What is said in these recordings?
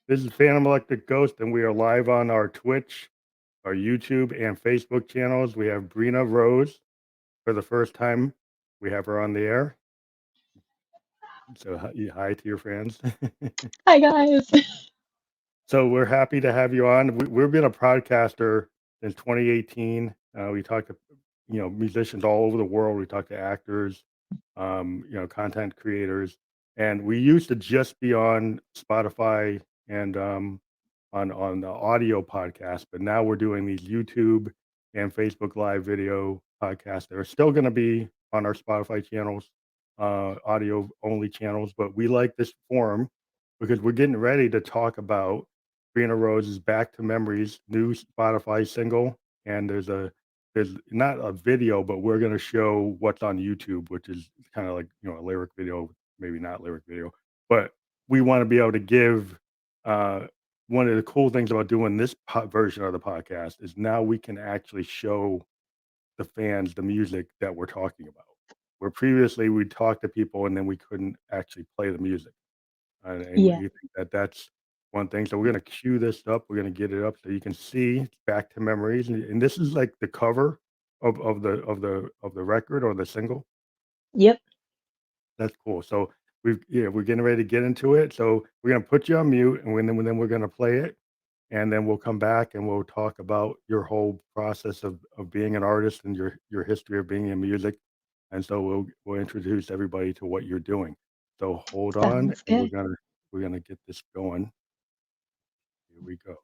This is Phantom Electric Ghost, and we are live on our Twitch, our YouTube, and Facebook channels. We have Breena Rose for the first time. We have her on the air. So hi to your fans. Hi guys. So we're happy to have you on. We've been a podcaster since 2018. We talk to musicians all over the world. We talk to actors, content creators, and we used to just be on Spotify and on the audio podcast, but now we're doing these YouTube and Facebook Live video podcasts. They're still going to be on our Spotify channels, audio only channels, but we like this forum because we're getting ready to talk about Breena Rose's "Back to Memories" new Spotify single, and there's not a video, but we're going to show what's on YouTube, which is kind of like a lyric video, maybe not lyric video, but we want to be able to give. One of the cool things about doing this version of the podcast is now we can actually show the fans the music that we're talking about. Where previously we'd talk to people and then we couldn't actually play the music. And we Yeah. think that that's one thing. So we're going to cue this up. We're going to get it up so you can see it's Back to Memories. And this is like the cover of the record or the single. Yep. That's cool. So we're getting ready to get into it. So we're going to put you on mute, and then we're going to play it, and then we'll come back and we'll talk about your whole process of being an artist and your history of being in music. And so we'll introduce everybody to what you're doing. So hold on, Sounds and good. we're gonna get this going. Here we go.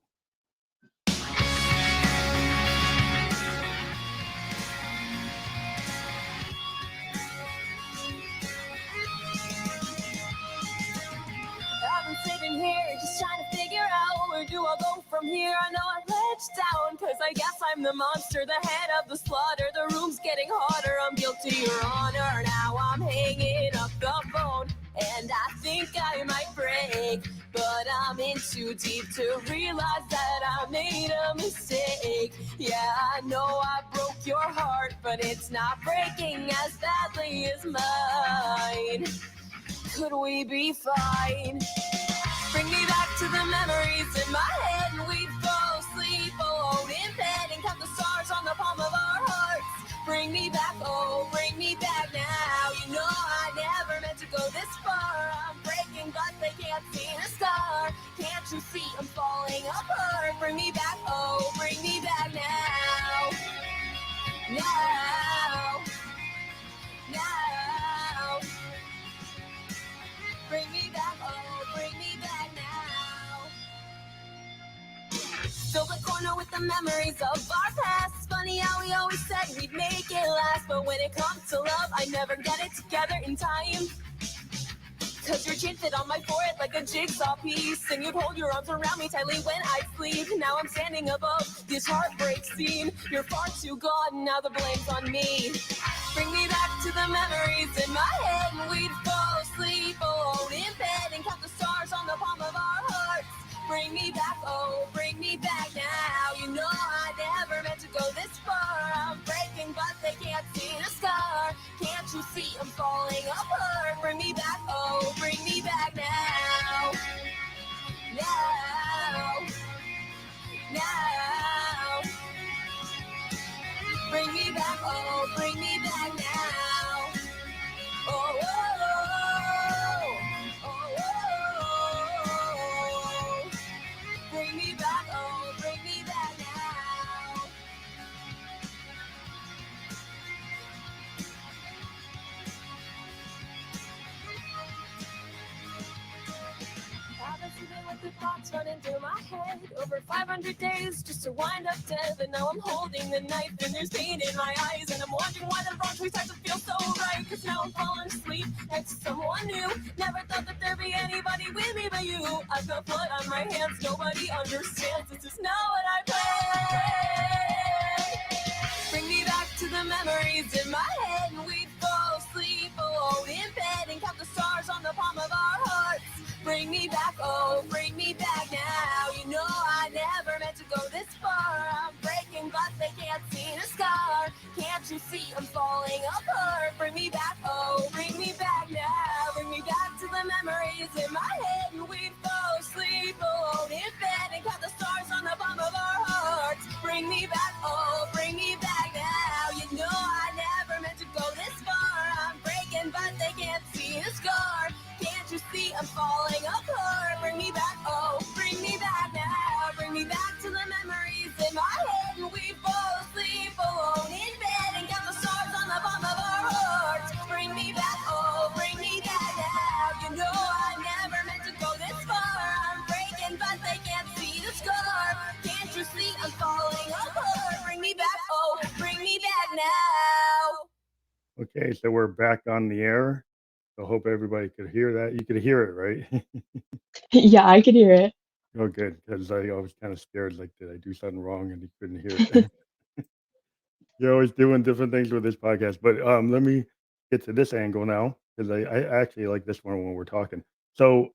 I've been sitting here just trying to figure out where do I go from here. I know I let you down, cause I guess I'm the monster, the head of the slaughter. The room's getting hotter, I'm guilty, your honor. Now I'm hanging up the phone, and I think I might break, but I'm in too deep to realize that I made a mistake. Yeah, I know I broke your heart, but it's not breaking as badly as mine. Could we be fine? Bring me back to the memories in my head, and we'd fall asleep alone in bed and count the stars on the palm of our hearts. Bring me back, oh, bring me back now. You know I never meant to go this far. I'm breaking, but they can't see the scar. Can't you see I'm falling apart? Bring me back, oh, bring me back now. Now. Now. Bring me back, oh, bring me back now. Fill the corner with the memories of our past. It's funny how we always said we'd make it last, but when it comes to love, I never get it together in time. Cause your chin fit on my forehead like a jigsaw piece, and you'd hold your arms around me tightly when I'd sleep. Now I'm standing above this heartbreak scene. You're far too gone, now the blame's on me. Bring me back to the memories in my head, and we'd fall asleep alone in bed and count the stars on the palm of our hearts. Bring me back, oh, bring me back now. You know I never meant to go this far. I'm breaking, but they can't see the scar. Can't you see I'm falling apart? Bring me back, oh, bring me back now. Now. Now. Bring me back, oh, bring me back now. Oh, oh, oh, oh, oh, oh. Bring me back, oh, bring me back now. I've been sleeping with the thoughts running through my head. Over 500 days just to wind up dead. And now I'm holding the knife and there's pain in my eyes. And I'm wondering why the wrong choice has to feel so right. Cause now I'm falling asleep next to someone new. Never thought that there'd be anybody with me but you. I've got blood on my hands, nobody understands. This is not what I planned. Bring me back to the memories in my head, and we'd fall asleep alone in bed and count the stars on the palm of our hearts. Bring me back, oh, bring me back now. You know I never meant to go this far. I'm breaking, but they can't see the scar. Can't you see I'm falling apart? Bring me back, oh, bring me back now. Bring me back to the memories in my head, and we'd fall asleep alone Okay, so we're back on the air. So hope everybody could hear that. You could hear it, right? Yeah, I could hear it. Oh, good, because I was kind of scared. Like, did I do something wrong and you couldn't hear it? You're always doing different things with this podcast, but let me get to this angle now because I actually like this one when we're talking. So,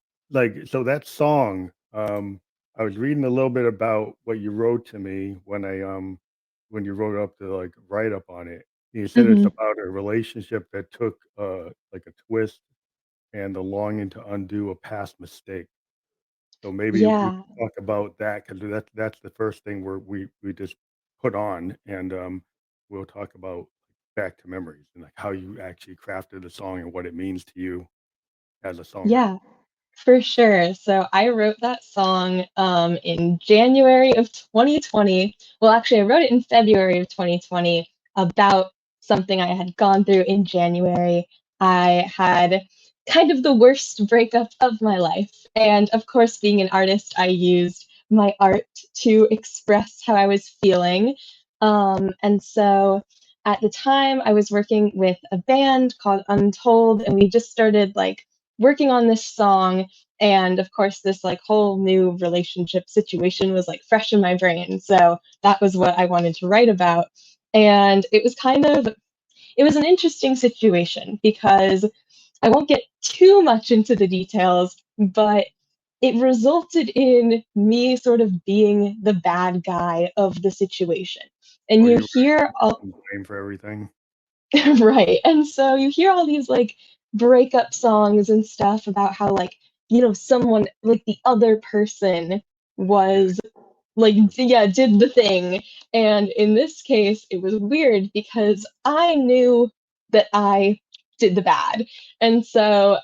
so that song, I was reading a little bit about what you wrote to me when you wrote up the like write up on it. You said it's hmm about a relationship that took like a twist and the longing to undo a past mistake. So maybe we Yeah, can talk about that because that's the first thing we just put on, and we'll talk about back to memories and like how you actually crafted the song and what it means to you as a songwriter. yeah. For sure. So I wrote that song in January of 2020. Well, actually, I wrote it in February of 2020 about something I had gone through in January. I had kind of the worst breakup of my life. And of course, being an artist, I used my art to express how I was feeling. And so at the time, I was working with a band called Untold, and we just started like working on this song, and of course this like whole new relationship situation was like fresh in my brain, so that was what I wanted to write about. And it was an interesting situation because I won't get too much into the details, but it resulted in me sort of being the bad guy of the situation. And Or you you hear were all taking blame for everything. right. And so you hear all these like breakup songs and stuff about how like, someone like the other person Yeah, was like, yeah, did the thing. And in this case, it was weird because I knew that I did the bad. And so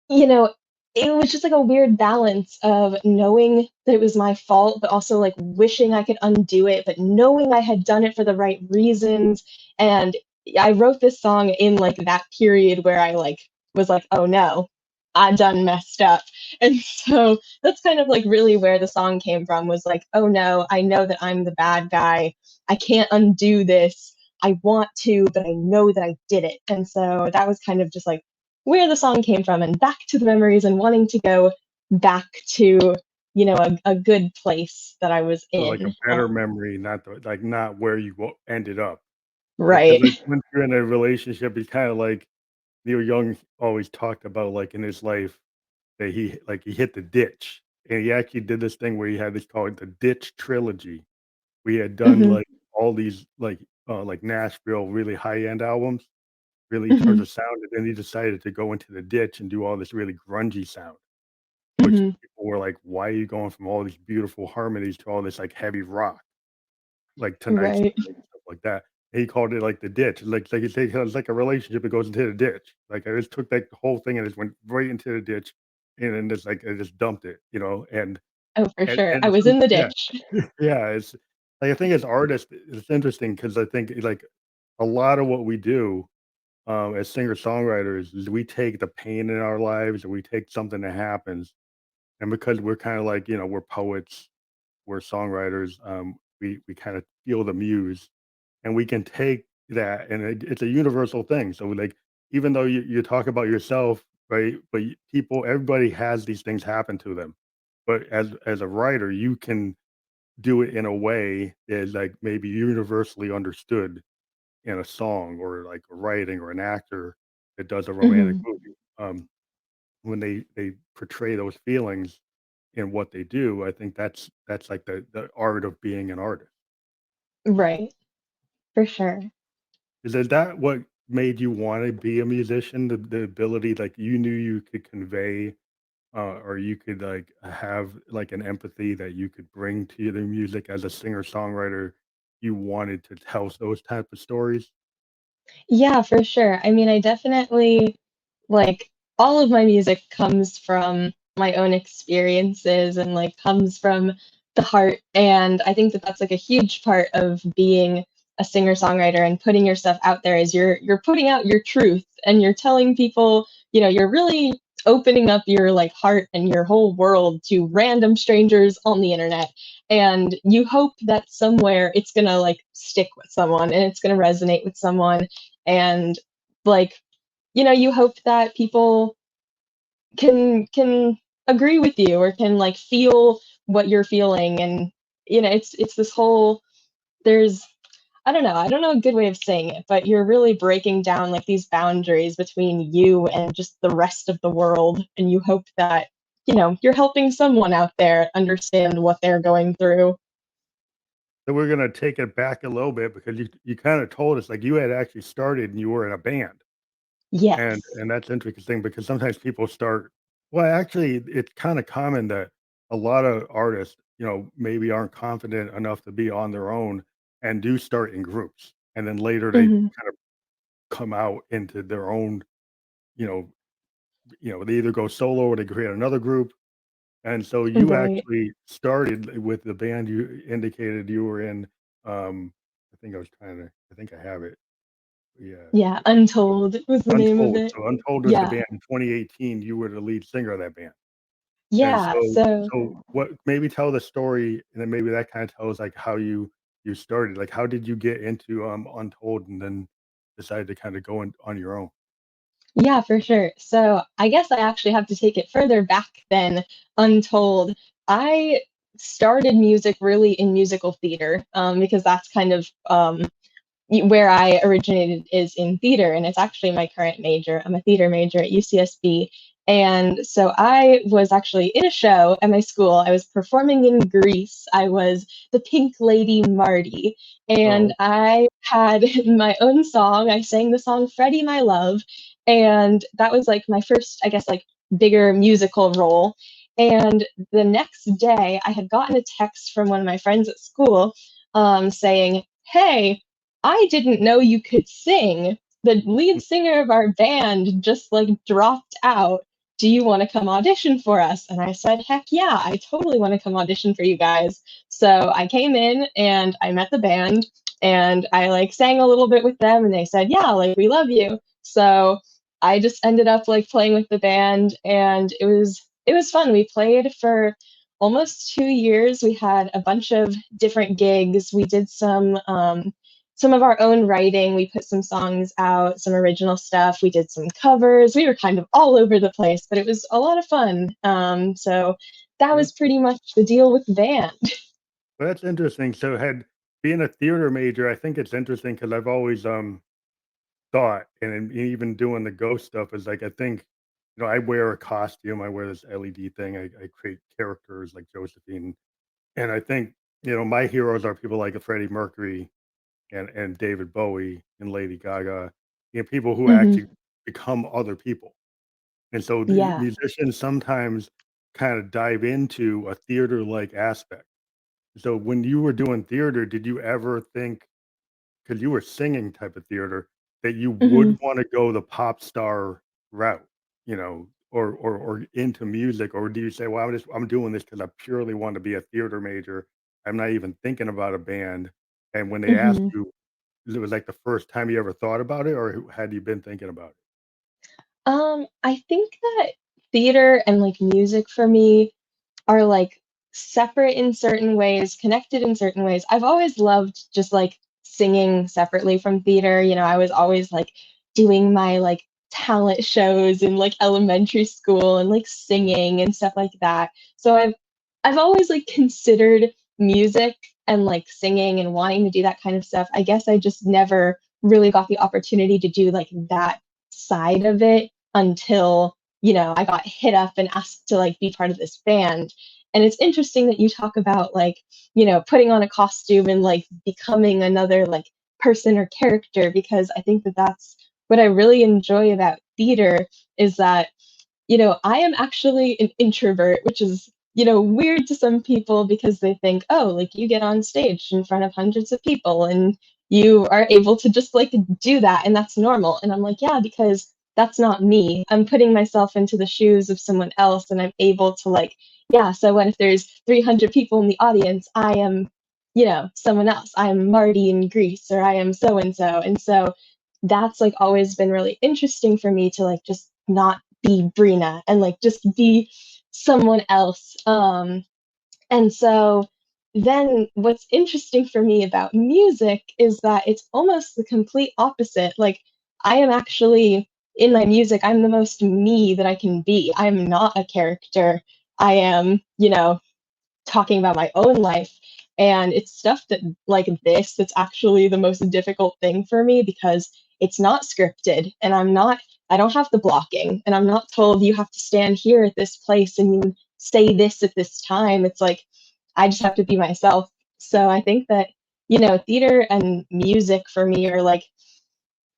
you know, it was just like a weird balance of knowing that it was my fault, but also like wishing I could undo it, but knowing I had done it for the right reasons. And I wrote this song in like that period where I like was like, oh no, I done messed up. And so that's kind of like really where the song came from, was like, oh no, I know that I'm the bad guy. I can't undo this. I want to, but I know that I did it. And so that was kind of just like where the song came from, and back to the memories and wanting to go back to, a good place that I was so like a in. better memory, not not where you ended up. Because Right. like once you're in a relationship, it's kind of like Neil Young always talked about, like in his life, that he hit the ditch, and he actually did this thing where he had this called the Ditch Trilogy. We had done, hmm like, all these, like, Nashville really high-end albums, really in terms hmm of sound, and then he decided to go into the ditch and do all this really grungy sound, which hmm people were like, "Why are you going from all these beautiful harmonies to all this, like, heavy rock?" Like, Tonight's the Right. Night and stuff like that. And he called it, like, the ditch, like you say, it's like a relationship, it goes into the ditch. Like, I just took that whole thing and just went right into the ditch, and then just, like, I just dumped it, Oh, for and sure. and I it's was in the yeah. ditch. Yeah, it's like, I think as artists, it's interesting because I think, like, a lot of what we do, as singer-songwriters is we take the pain in our lives, and we take something that happens, and because we're kinda like, we're poets, we're songwriters, we kinda feel the muse, and we can take that, and it's a universal thing, so, like, even though you talk about yourself, right, but everybody has these things happen to them, but as a writer, you can do it in a way that is, like, maybe universally understood in a song or, like, a writing or an actor that does a romantic hmm movie. When they portray those feelings in what they do, I think that's, like, the art of being an artist. Right. For sure. Is that what made you wanna be a musician? The ability, like, you knew you could convey, or you could, like, have, like, an empathy that you could bring to the music as a singer-songwriter, you wanted to tell those type of stories? Yeah, for sure. I mean, I definitely like all of my music comes from my own experiences and like comes from the heart. And I think that that's like a huge part of being a singer-songwriter and putting your stuff out there, is you're putting out your truth and you're telling people, you're really opening up your like heart and your whole world to random strangers on the internet. And you hope that somewhere it's gonna like stick with someone and it's gonna resonate with someone. and like, you hope that people can agree with you or can like feel what you're feeling. And it's this whole, there's, I don't know a good way of saying it, but you're really breaking down like these boundaries between you and just the rest of the world, and you hope that you're helping someone out there understand what they're going through. So we're gonna take it back a little bit because you kind of told us like you had actually started and you were in a band. And Yes. and that's interesting because sometimes people start, well, actually, it's kinda common that a lot of artists, maybe aren't confident enough to be on their own and do start in groups, and then later they Hmm. kind of come out into their own, you know they either go solo or they create another group, and so you Right. actually started with the band you indicated you were in, I think I have it. Yeah. Yeah, Untold was the name of Untold. it. So Untold was the Yeah. band in 2018, you were the lead singer of that band. And Yeah, so so what maybe tell the story, and then maybe that kinda tells, like, how you started. Like, how did you get into, Untold and then decide to kinda go in on your own? yeah, for sure. So I guess I actually have to take it further back than Untold. I started music really in musical theater, because that's kind of where I originated is in theater, and it's actually my current major. I'm a theater major at UCSB. And so I was actually in a show at my school. I was performing in Greece. I was the Pink Lady Marty, and Oh, I had my own song. I sang the song Freddie My Love, and that was like my first, I guess, like bigger musical role. And the next day, I had gotten a text from one of my friends at school saying, "Hey, I didn't know you could sing. The lead singer of our band just like dropped out. Do you want to come audition for us?" And I said, "Heck yeah, I totally want to come audition for you guys." So I came in and I met the band and I like sang a little bit with them, and they said, "Yeah, like we love you." So I just ended up like playing with the band, and it was fun. We played for almost 2 years. We had a bunch of different gigs. We did some of our own writing. We put some songs out, some original stuff. We did some covers. We were kind of all over the place, but it was a lot of fun. So that well, was pretty much the deal with the band. that's interesting. So had being a theater major, I think it's interesting because 'cause I've always, thought, and even doing the ghost stuff is like, I think, I wear a costume, I wear this LED thing, I create characters like Josephine, and I think, my heroes are people like Freddie Mercury and David Bowie and Lady Gaga, people who Hmm. actually become other people. And so the Yeah. musicians sometimes kind of dive into a theater-like aspect. So when you were doing theater, did you ever think, because you were singing type of theater, that you Hmm. would want to go the pop star route, or into music, or do you say, well, I'm doing this because I purely want to be a theater major. I'm not even thinking about a band. And when they asked Hmm. you, it was like the first time you ever thought about it, or had you been thinking about it? I think that theater and like music for me are like separate in certain ways, connected in certain ways. I've always loved just like singing separately from theater. I was always like doing my like talent shows in like elementary school and like singing and stuff like that. So I've always like considered music and like singing and wanting to do that kind of stuff. I guess I just never really got the opportunity to do like that side of it until I got hit up and asked to like be part of this band. And it's interesting that you talk about like, putting on a costume and like becoming another like person or character, because I think that that's what I really enjoy about theater is that I am actually an introvert, which is, weird to some people because they think, oh, like you get on stage in front of hundreds of people and you are able to just like do that and that's normal. And I'm like, yeah, because that's not me. I'm putting myself into the shoes of someone else and I'm able to like, yeah, so what if there's 300 people in the audience? I am, someone else. I am Marty in Greece or I am so and so. And so that's like always been really interesting for me to like just not be Breena and like just be someone else. And so then what's interesting for me about music is that it's almost the complete opposite. Like I am actually in my music, I'm the most me that I can be. I'm not a character. I am, talking about my own life. And it's stuff that like this that's actually the most difficult thing for me because it's not scripted and I don't have the blocking and I'm not told you have to stand here at this place and you say this at this time. It's like I just have to be myself. So I think that, theater and music for me are like,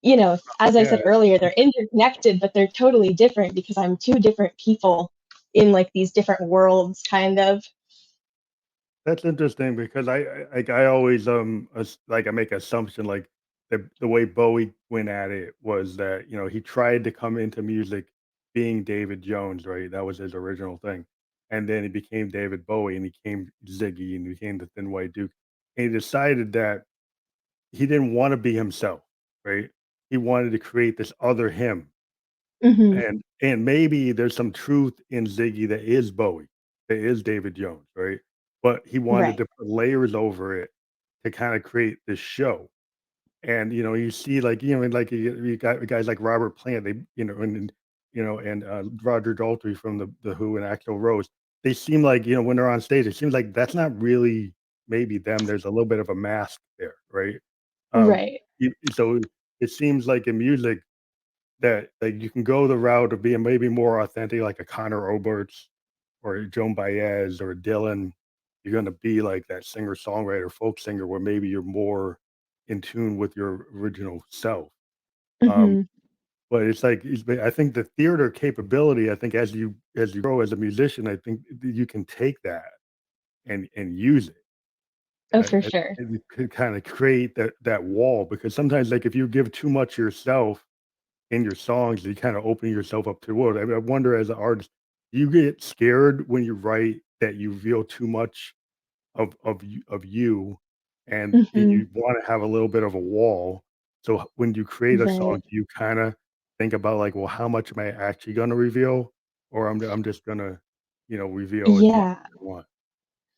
as I Yeah, said earlier, they're interconnected, but they're totally different because I'm two different people in like these different worlds kind of. that's interesting because like I always like I make assumption like the way Bowie went at it was that he tried to come into music being David Jones, right? That was his original thing, and then he became David Bowie and he became Ziggy and he became the Thin White Duke, and he decided that he didn't want to be himself, right? He wanted to create this other him, Hmm. and maybe there's some truth in Ziggy that is Bowie, that is David Jones, right? But he wanted Right. to put layers over it to kinda create this show. And, you see, like, like, you got guys like Robert Plant, they and Roger Daltrey from The Who and Axl Rose. They seem like, when they're on stage, it seems like that's not really maybe them. There's a little bit of a mask there, right? Um, Right. so it seems like in music that, like, you can go the route of being maybe more authentic, like a Conor Oberst or a Joan Baez or a Dylan. You're gonna be like that singer-songwriter, folk singer, where maybe you're more in tune with your original self. Um, Hmm. but it's like I think the theater capability, I think as you grow as a musician, I think you can take that and use it. Oh, for I sure. and you could kinda create that wall because sometimes, like, if you give too much yourself in your songs, you kinda open yourself up to the world. I wonder as an artist, do you get scared when you write that you reveal too much of you, and Hmm. you wanna have a little bit of a wall? So, when you create a song, Right. do you kinda think about, like, "Well, how much am I actually gonna reveal? Or I'm just gonna, reveal as much Yeah. as I want?"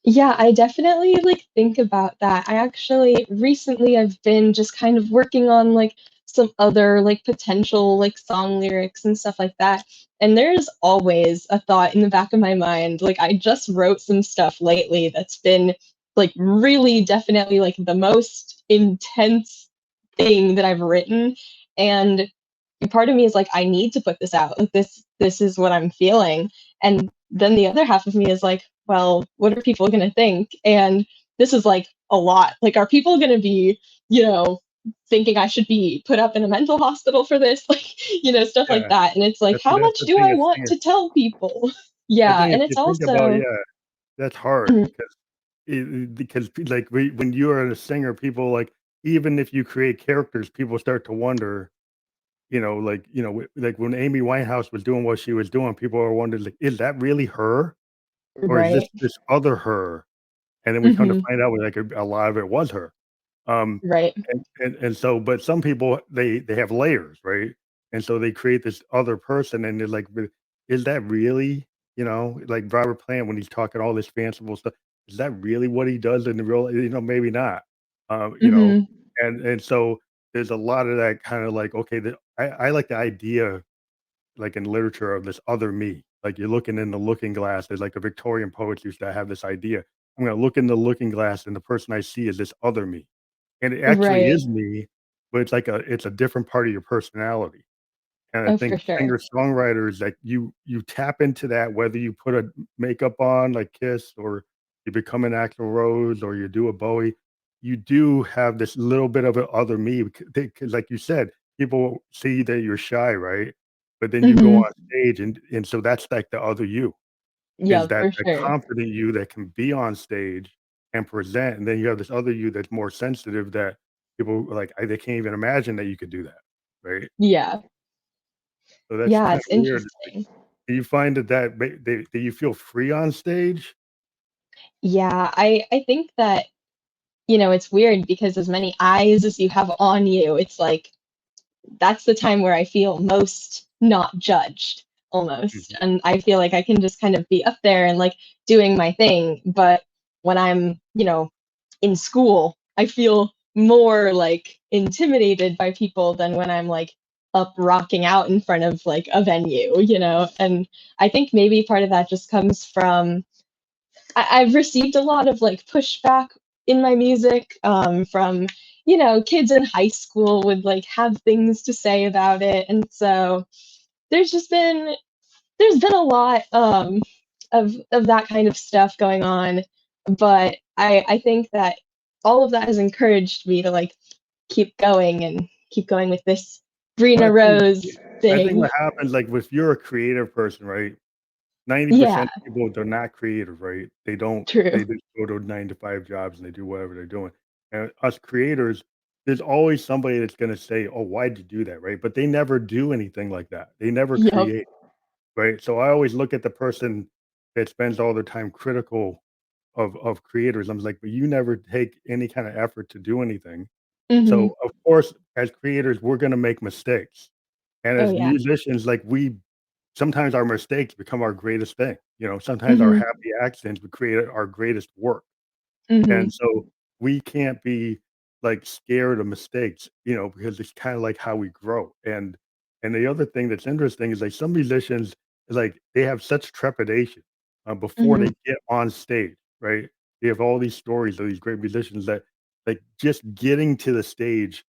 Yeah, I definitely like think about that. I actually recently I've been just kind of working on like some other like potential like song lyrics and stuff like that. And there's always a thought in the back of my mind. Like I just wrote some stuff lately that's been like really definitely like the most intense thing that I've written. And part of me is like, I need to put this out. Like this is what I'm feeling. And then the other half of me is like, well, what are people gonna think? And this is like a lot. Like, are people gonna be, thinking I should be put up in a mental hospital for this? Like, stuff like Yeah, that. And it's like, how that's much the do thing I that's want saying to tell people? I Yeah. think if And it's you think about also yeah, that's hard because like, when you are a singer, people, like even if you create characters, people start to wonder, like, like when Amy Winehouse was doing what she was doing, people are wondering, like, "Is that really her? Or is right. this other her?" And then we come to Hmm. find out, like, a lot of it was her. Um, Right. and so but some people, they have layers, right? And so they create this other person, and they're like, "But is that really?" Like Robert Plant when he's talking all this fanciful stuff, is that really what he does in the real maybe not. Um, you know, Hmm. and so there's a lot of that kinda like, okay, I like the idea, like in literature, of this other me. Like you're looking in the looking glass. There's like the Victorian poets used to have this idea. I'm gonna look in the looking glass, and the person I see is this other me. And it actually Right. is me, but it's a different part of your personality. And I Oh, for think sure. singer-songwriters, like, you tap into that whether you put a makeup on like Kiss, or you become an Axl Rose, or you do a Bowie, you do have this little bit of a other me, 'cause like you said, people see that you're shy, right? But then you go Hmm. on stage, and so that's like the other you, is Yeah, that for the sure. confident you that can be on stage and present, and then you have this other you that's more sensitive that people like, they can't even imagine that you could do that, right? Yeah. So that's Yeah, kinda it's weird. interesting. Do you find do you feel free on stage? Yeah, I think that, it's weird because as many eyes as you have on you, it's like that's the time where I feel most not judged almost. Mhm. And I feel like I can just kind of be up there and like doing my thing. But when I'm, in school, I feel more like intimidated by people than when I'm like up rocking out in front of like a venue, you know? And I think maybe part of that just comes from I've received a lot of like pushback in my music from, you know, kids in high school would like have things to say about it. And so there's just been there's been a lot of that kind of stuff going on, but I think that all of that has encouraged me to like keep going with this Well, Breena Rose I think thing. what happens, like, if you're a creative person, right? 90% Yeah, of people, they're not creative, right? They true. just go to 9 to 5 jobs and they do whatever they're doing. And us creators, there's always somebody that's gonna say, "Oh, why'd you do that?" Right? But they never do anything like that. They never Yep. create, right? So I always look at the person that spends all their time critical of creators. I'm like, "But you never take any kind of effort to do anything." Hmm. So, of course, as creators, we're gonna make mistakes. And Oh as yeah. musicians, like, we sometimes our mistakes become our greatest thing, you know? Sometimes our Hmm. happy accidents would create our greatest work, Hmm. and so we can't be, like, scared of mistakes, you know, because it's kinda like how we grow, and the other thing that's interesting is, like, some musicians, like, they have such trepidation, before Hmm. they get on stage, right? They have all these stories of these great musicians that, like, just getting to the stage,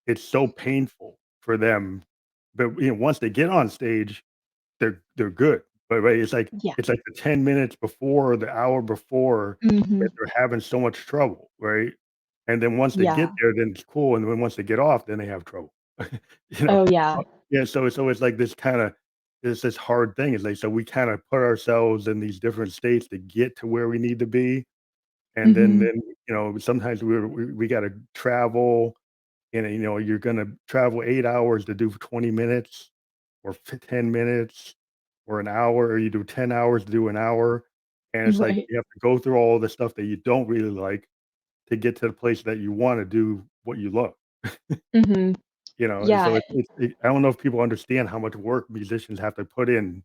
it's so painful for them, but, you know, once they get on stage, they're good, but, right, Yeah. it's like the 10 minutes before or the hour before Hmm. that they're having so much trouble, right? And then once they get Yeah. there, then it's cool, and then once they get off, then they have trouble. You know? Oh yeah. Yeah, so it's like this kinda it's this hard thing, it's like, so we kinda put ourselves in these different states to get to where we need to be, and Hmm. then, you know, sometimes we gotta travel, and, you know, you're gonna travel 8 hours to do 20 minutes or 10 minutes or an hour, or you do 10 hours to do an hour, and it's like Right. you have to go through all the stuff that you don't really like to get to the place that you wanna do what you love, Hmm. you know, and so Yeah. I don't know if people understand how much work musicians have to put in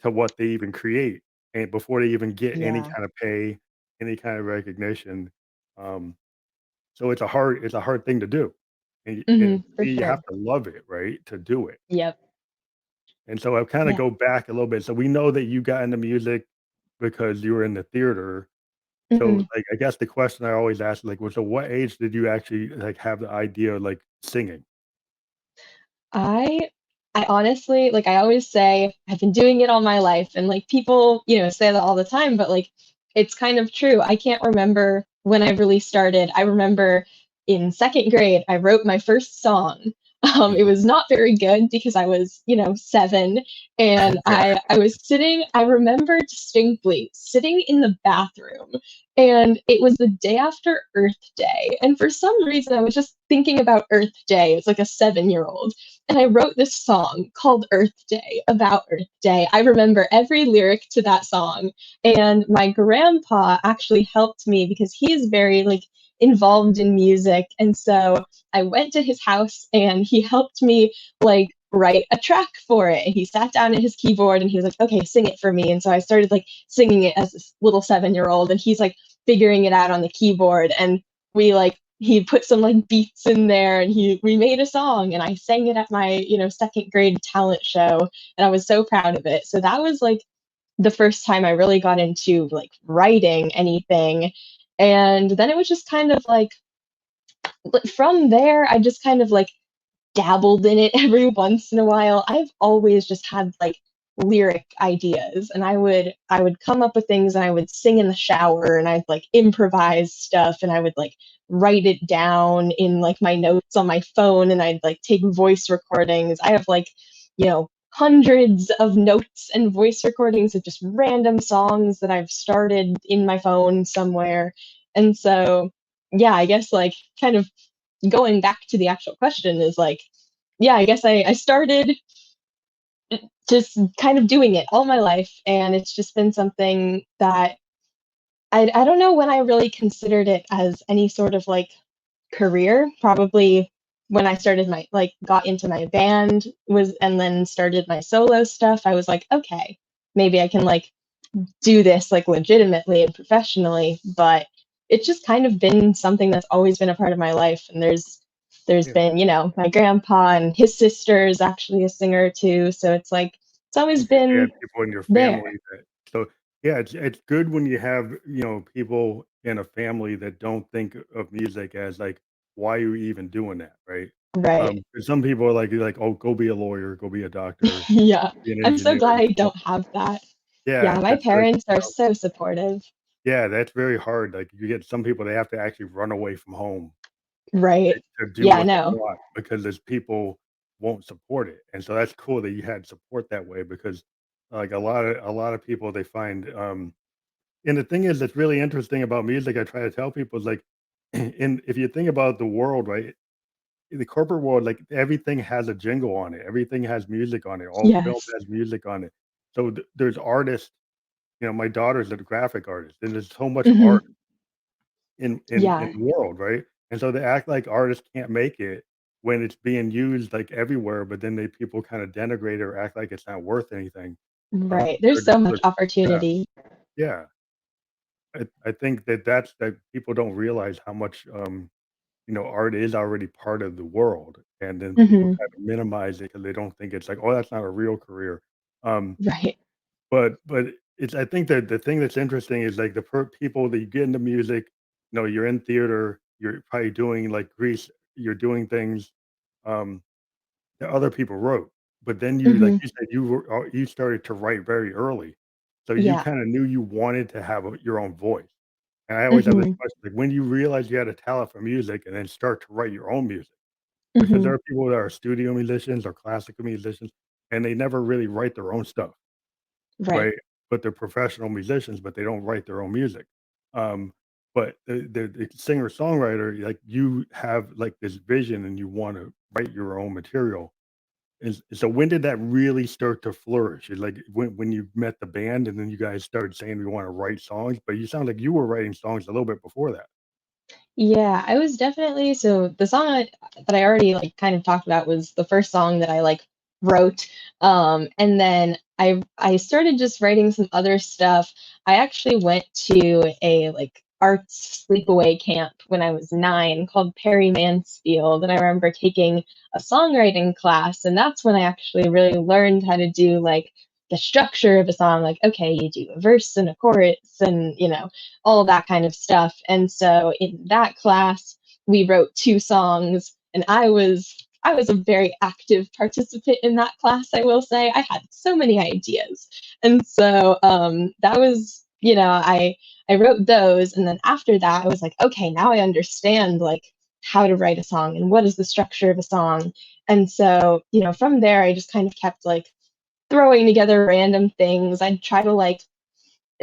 to what they even create, and before they even get any Yeah. kind of pay, any kind of recognition, um, so it's a hard thing to do, Hmm. and For you have sure. to love it, right, to do it. Yep. And so I'll kinda Yeah. go back a little bit. So we know that you got into music because you were in the theater. So, Hmm. like, I guess the question I always ask, like, well, so what age did you actually, like, have the idea of, like, singing? I I honestly, like I always say, I've been doing it all my life and like people, you know, say that all the time, but like it's kind of true. I can't remember when I really started. I remember in second grade, I wrote my first song. It Mhm. was not very good because I was, you know, 7 and Yeah. I was sitting, I remember distinctly sitting in the bathroom and it was the day after Earth Day. And for some reason I was just thinking about Earth Day as like a 7-year-old and I wrote this song called Earth Day about Earth Day. I remember every lyric to that song. And my grandpa actually helped me because he is very like involved in music. And so I went to his house and he helped me like write a track for it. And he sat down at his keyboard and he was like, okay, sing it for me. And so I started like singing it as this little 7-year-old and he's like figuring it out on the keyboard. And we like he put some like beats in there and he we made a song and I sang it at my, you know, second grade talent show and I was so proud of it. So that was like the first time I really got into like writing anything. And then it was just kind of like from there I just kind of like dabbled in it every once in a while. I've always just had like lyric ideas and I would come up with things and I would sing in the shower and I'd like improvise stuff and I would like write it down in like my notes on my phone and I'd like take voice recordings. I have like, you know, hundreds of notes and voice recordings of just random songs that I've started in my phone somewhere. And so yeah, I guess like kind of going back to the actual question is like, yeah, I guess I started just kind of doing it all my life, and it's just been something that I don't know when I really considered it as any sort of like career. Probably when I started my like got into my band was and then started my solo stuff. I was like, okay, maybe I can like do this like legitimately and professionally, but it's just kind of been something that's always been a part of my life and there's there's Yeah. been, my grandpa and his sister is actually a singer too. So it's like, it's always You had been people in your there. family that so, yeah, it's good when you have, people in a family that don't think of music as, like, "Why are you even doing that?" Right? Right. 'Cause some people are like, "Oh, go be a lawyer, go be a doctor, Yeah. be an I'm so engineer," glad and I stuff. don't have that. Yeah, Yeah, my that's like, parents are so supportive. that's very hard, like, you get some people, they have to actually run away from home Right. to do Yeah, what they no. want because there's people won't support it, and so that's cool that you had support that way because, like, a lot of people, they find, and the thing is that's really interesting about music, I try to tell people is like, and if you think about the world, right, in the corporate world, like, everything has a jingle on it, everything has music on it, all film Yes. has music on it. So, there's artists, my daughter's a graphic artist, and there's so much Mhm. art in Yeah. the world, right? And so they act like artists can't make it when it's being used, like, everywhere, but then people kinda denigrate it or act like it's not worth anything, Right. for There's the so for much the craft. opportunity. Yeah. I think that people don't realize how much, art is already part of the world, and then people Mhm. kind of minimize it because they don't think it's like, "Oh, that's not a real career." Um, Right. but it's I think that the thing that's interesting is, like, the people that you get into music, you're in theater, you're probably doing, like, Grease, you're doing things, um, that other people wrote, but then you, like Mhm. you said, you started to write very early, so you Yeah. kinda knew you wanted to have your own voice. And I always have this Mhm. question, like, when do you realize you had a talent for music and then start to write your own music? Because there Mhm. are people that are studio musicians or classical musicians, and they never really write their own stuff, Right. right? But they're professional musicians, but they don't write their own music. Um, but the singer-songwriter, like, you have, like, this vision and you wanna write your own material. So when did that really start to flourish? Like, when you met the band and then you guys started saying, "We wanna write songs," but you sound like you were writing songs a little bit before that. Yeah, I was definitely so the song that I already like kind of talked about was the first song that I like wrote. And then I started just writing some other stuff. I actually went to a like arts sleepaway camp when I was 9 called Perry Mansfield, and I remember taking a songwriting class, and that's when I actually really learned how to do like the structure of a song. Like, okay, you do a verse and a chorus, and all that kind of stuff. And so in that class, we wrote 2 songs, and I was a very active participant in that class, I will say. I had so many ideas. And so that was, I wrote those, and then after that I was like, okay, now I understand like how to write a song and what is the structure of a song. And so, from there I just kind of kept like throwing together random things. I'd try to like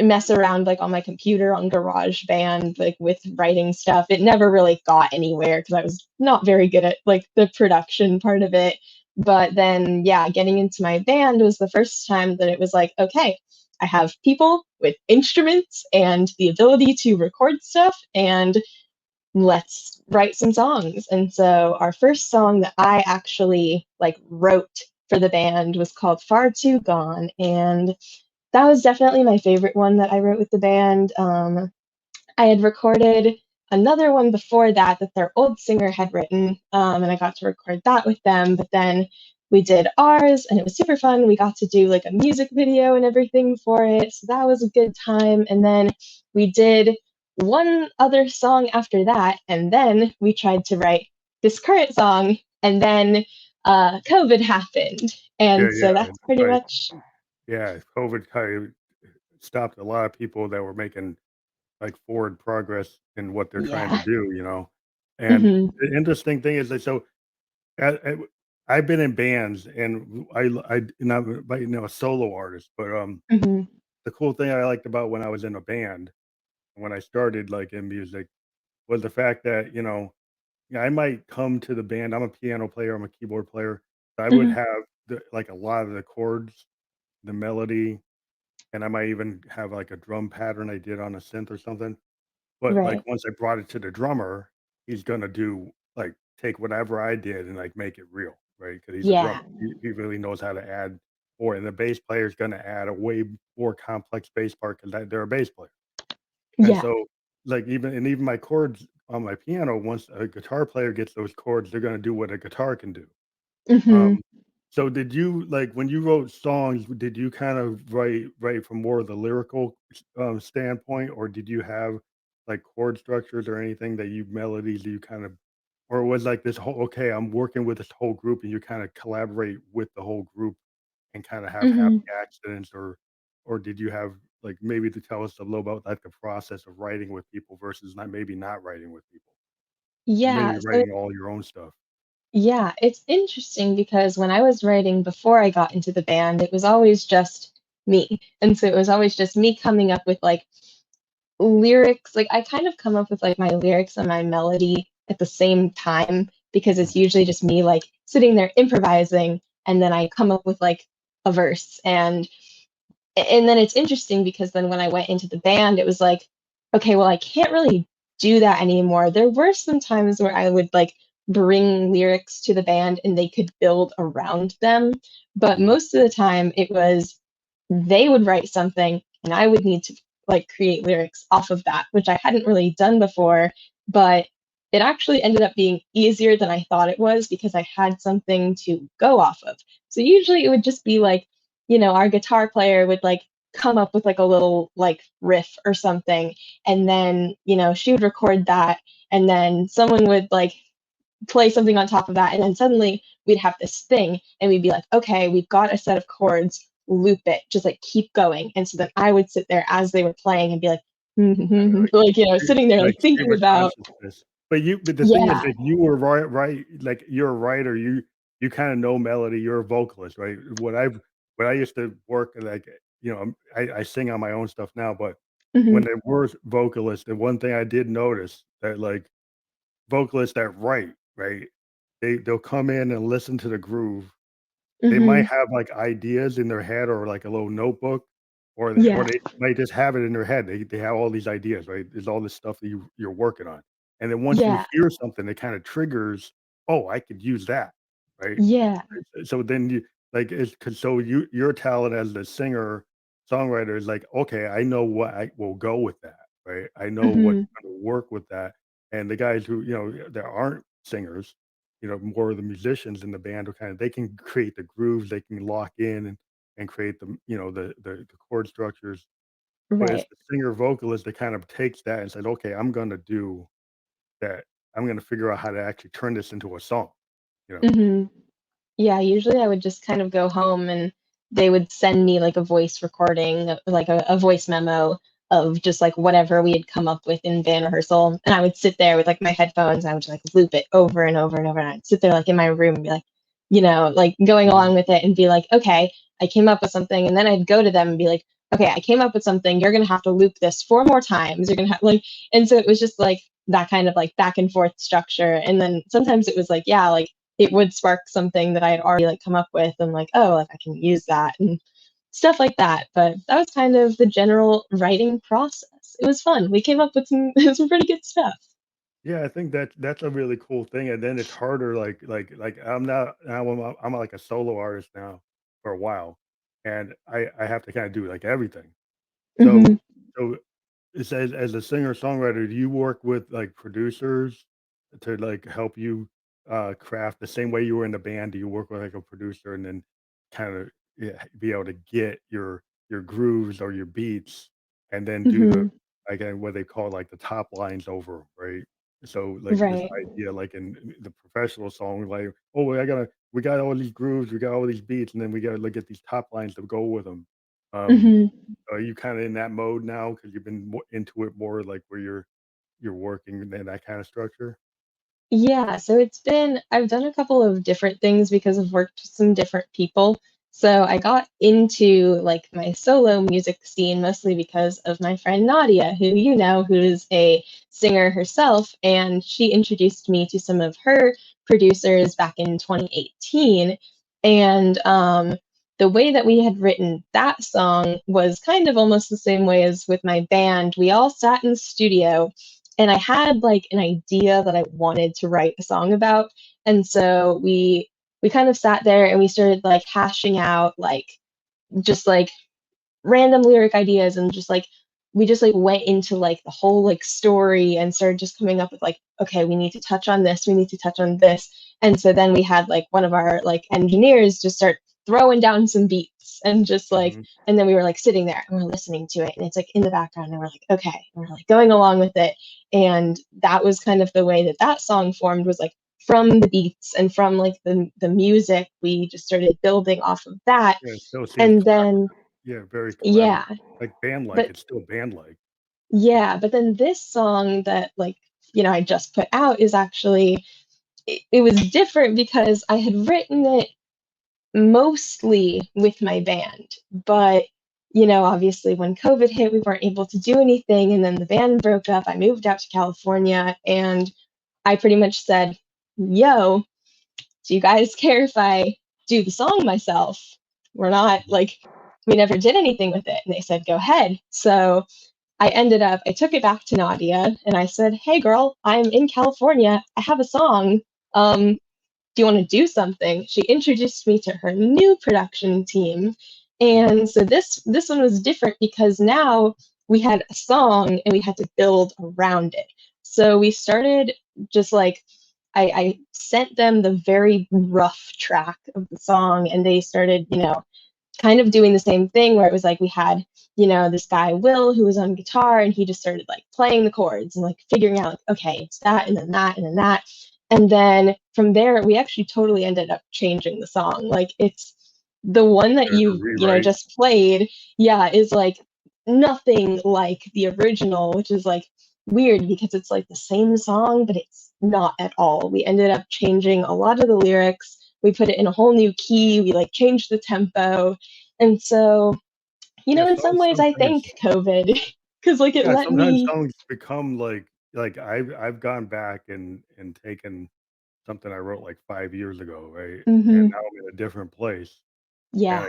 mess around like on my computer on GarageBand, like with writing stuff. It never really got anywhere because I was not very good at like the production part of it. But then, yeah, getting into my band was the first time that it was like, okay, I have people with instruments and the ability to record stuff, and let's write some songs. And so our first song that I actually like wrote for the band was called Far Too Gone, and that was definitely my favorite one that I wrote with the band. I had recorded another one before that that their old singer had written, and I got to record that with them. But then we did ours, and it was super fun. We got to do like a music video and everything for it, so that was a good time. And then we did one other song after that, and then we tried to write this current song, and then COVID happened, Yeah, and so yeah, that's pretty right. much Yeah, COVID kind of stopped a lot of people that were making, like, forward progress in what they're trying to yeah. do. And Mhm. the interesting thing is that so, I I've been in bands and and I'm, but, a solo artist, but, Mhm. the cool thing I liked about when I was in a band, when I started, like, in music, was the fact that, yeah, I might come to the band. I'm a piano player, I'm a keyboard player. So I would Mhm. have like a lot of the chords, the melody, and I might even have like a drum pattern I did on a synth or something. But like Right. once I brought it to the drummer, he's gonna do like take whatever I did and like make it real, right? Because he's a drummer. Yeah. He really knows how to add more. And the bass player is gonna add a way more complex bass part because they're a bass player. And Yeah. so, like, even my chords on my piano, once a guitar player gets those chords, they're gonna do what a guitar can do. Mhm. Um, so did you like when you wrote songs, did you kind of write from more of the lyrical standpoint, or did you have like chord structures or anything that you melodies that you kind of, or was like this whole okay, I'm working with this whole group and you kind of collaborate with the whole group and kind of have happy Mhm. accidents, or did you have like maybe to tell us a little about like the process of writing with people versus not maybe not writing with people, maybe Yeah, so writing all your own stuff. yeah, it's interesting because when I was writing before I got into the band, it was always just me. And so it was always just me coming up with like lyrics. Like I kind of come up with like my lyrics and my melody at the same time because it's Mhm. usually just me like sitting there improvising and then I come up with like a verse. And then it's interesting because then when I went into the band, it was like, okay, well, I can't really do that anymore. There were some times where I would like bring lyrics to the band and they could build around them. But Mhm. most of the time it was they would write something and I would need to like create lyrics off of that, which I hadn't really done before. But it actually ended up being easier than I thought it was because I had something to go off of. So usually it would just be like, our guitar player would like come up with like a little like riff or something. And then, she would record that. And then someone would like play something on top of that. And then suddenly we'd have this thing and we'd be like, okay, we've got a set of chords, loop it, just like keep going. And so then I would sit there as they were playing and be like, like, sitting there Like like thinking stream of about, consciousness. But the thing is yeah. that you were right, like, you're a writer, you kinda know melody, you're a vocalist, right? When I used to work, like, I sing on my own stuff now, but when Hmm. there were vocalists, the one thing I did notice that, like, vocalists that write, right? They'll come in and listen to the groove. They might Hmm. have, like, ideas in their head or, like, a little notebook, or Yeah. they might just have it in their head. They have all these ideas, right? There's all this stuff that you're working on, and then once you Yeah. hear something, it kinda triggers, "Oh, I could use that," right? Yeah. So then you like, it's 'cause so your talent as the singer, songwriter is like, "Okay, I know what I will go with that," right? I know what's Hmm. gonna work with that, and the guys who, that aren't singers, more of the musicians in the band are kinda they can create the grooves, they can lock in and create the, the chord structures, but it's Right. the singer vocalist that kind of takes that and said, "Okay, I'm gonna do that. I'm gonna figure out how to actually turn this into a song," you know? Hmm. Yeah, usually I would just kind of go home and they would send me like a voice recording, like a voice memo of just like whatever we had come up with in band rehearsal. And I would sit there with like my headphones and I would just like loop it over and over and over. And I'd sit there like in my room and be like, like going Mhm. along with it and be like, okay, I came up with something. And then I'd go to them and be like, okay, I came up with something. You're going to have to loop this 4 more times. You're going to have like, and so it was just like that kind of like back and forth structure. And then sometimes it was like, yeah, like, it would spark something that I had already like come up with and like, oh, like I can use that and stuff like that. But that was kind of the general writing process. It was fun. We came up with some some pretty good stuff. Yeah, I think that's a really cool thing, and then it's harder, like, I'm not now I'm like a solo artist now for a while, and I have to kinda do, like, everything. Hmm. So it's as a singer-songwriter, do you work with, like, producers to, like, help you, craft the same way you were in the band? Do you work with, like, a producer and then kinda, yeah, be able to get your grooves or your beats and then do the Hmm. again, what they call, like, the top lines over, right? So, like, this Right. idea, like, in the professional song, like, "Oh, we got all these grooves, we got all these beats, and then we gotta look at these top lines to go with them." Um, Hmm. are you kinda in that mode now because 'cause you've been mo into it more, like, where you're working in that kinda structure? Yeah, so I've done a couple of different things because I've worked with some different people. So I got into like my solo music scene mostly because of my friend Nadia, who who is a singer herself, and she introduced me to some of her producers back in 2018. And the way that we had written that song was kind of almost the same way as with my band. We all sat in the studio and I had like an idea that I wanted to write a song about. And so we kind of sat there and we started like hashing out like just like random lyric ideas and just like we just like went into like the whole like story and started just coming up with like, okay, we need to touch on this, we need to touch on this. And so then we had like one of our like engineers just start throwing down some beats and just like, Mhm. and then we were like sitting there and we're listening to it and it's like in the background and we're like, okay, and we're like going along with it. And that was kind of the way that that song formed, was like from the beats and from like the music, we just started building off of that. Yeah, it still seems And collaborative. then Yeah, very collaborative. yeah, Like band-like, but it's still band-like. yeah, but then this song that like, I just put out is actually, it was different because I had written it mostly with my band. But, obviously when COVID hit, we weren't able to do anything. And then the band broke up. I moved out to California and I pretty much said, yo, do you guys care if I do the song myself? We're not like, we never did anything with it. And they said, go ahead. So I took it back to Nadia and I said, hey girl, I'm in California. I have a song. Do you want to do something? She introduced me to her new production team. Mhm. And so this one was different because now we had a song and we had to build around it. So we started just like, I sent them the very rough track of the song and they started, kind of doing the same thing where it was like we had, this guy Will who was on guitar and he just started like playing the chords and like figuring out like, okay, it's that and then that and then that. And then from there we actually totally ended up changing the song. Like it's the one that Kinda you, rewrite. just played, yeah, is like nothing like the original, which is like weird because it's like the same song, but it's not at all. We ended up changing a lot of the lyrics. We put it in a whole new key. We like changed the tempo. And so, Yeah, in some ways, I thank sometimes COVID because like it yeah, let sometimes me. songs become like I've gone back and taken something I wrote like 5 years ago, right? And Hmm. now I'm in a different place, and Yeah.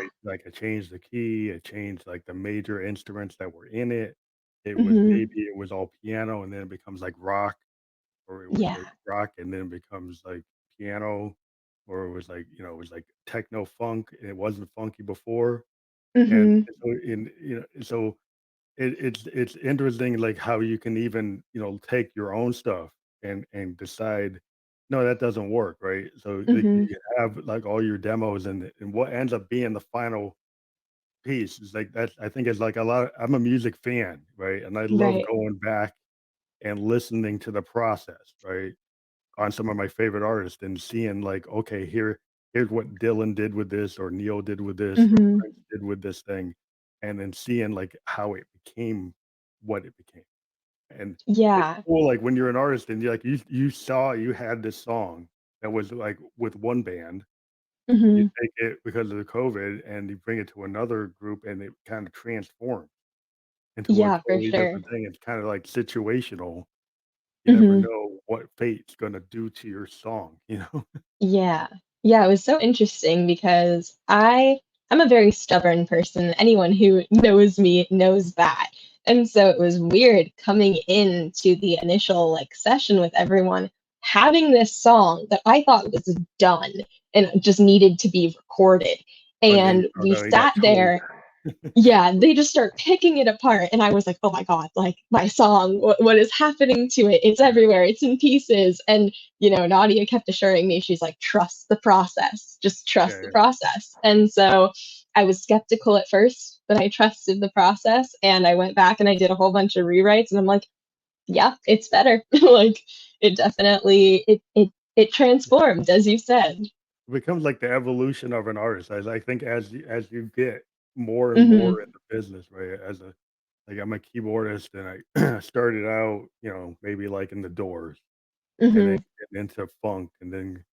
I changed the key, I changed, like, the major instruments that were in it. It was Hmm. maybe it was all piano, and then it becomes, like, rock, or it was, Yeah. like, rock, and then it becomes, like, piano, or it was, like, it was, like, techno funk, and it wasn't funky before, and Hmm. so so it's interesting, like, how you can even, take your own stuff and decide, "No, that doesn't work," right? So, like, Hmm. you have, like, all your demos and what ends up being the final piece is, like, that's I think it's, like, a lot I'm a music fan, right? And I love Right. going back and listening to the process, right, on some of my favorite artists and seeing, like, okay, here's what Dylan did with this, or Neil did with this, or Hmm. Prince did with this thing, and then seeing, like, how it became what it became. And it's Yeah. cool, like, when you're an artist and you saw you had this song that was, like, with one band, you Hmm. take it because of the COVID and you bring it to another group and it kinda transforms into a Yeah, for totally sure. different thing. It's kinda, like, situational. You never Hmm. know what fate's gonna do to your song, you know? Yeah. Yeah, it was so interesting because I'm a very stubborn person. Anyone who knows me knows that. And so it was weird coming into the initial like session with everyone having this song that I thought was done and it just needed to be recorded. But then you And found we out it got sat told. there, yeah, they just start picking it apart, and I was like, "Oh my god, like, my song, what is happening to it? It's everywhere, it's in pieces," and, Nadia kept assuring me, she's like, "Trust the process, just Yeah, trust the yeah. process," and so, I was skeptical at first, but I trusted the process, and I went back and I did a whole bunch of rewrites, and I'm like, "Yeah, it's better." Like, it definitely it transformed, as you said. It becomes like the evolution of an artist. I think as you get more and Mhm, more in the business, right? I'm a keyboardist and I started out, maybe like in the Doors and then mhm, getting into funk and then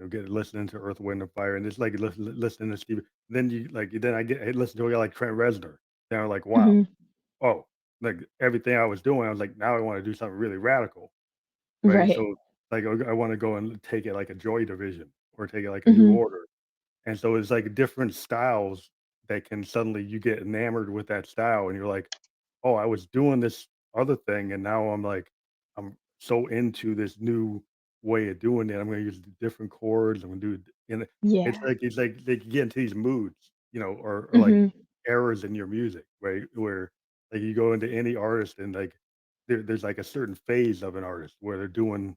get listening to Earth, Wind and Fire and it's like listening to Steve. Then I listen to a guy like Trent Reznor. Then I'm like, wow, mhm, oh, like everything I was doing, I was like, now I want to do something really radical. Right? right, So, like, I wanna go and take it like a Joy Division or take it like a New mhm, Order, and so it's, like, different styles that can suddenly you get enamored with that style, and you're like, "Oh, I was doing this other thing, and now I'm so into this new way of doing it. I'm gonna use different chords, I'm gonna do it," and yeah, it's like you get into these moods, or like mhm, eras in your music, right? Where, Like you go into any artist and like there's like a certain phase of an artist where they're doing,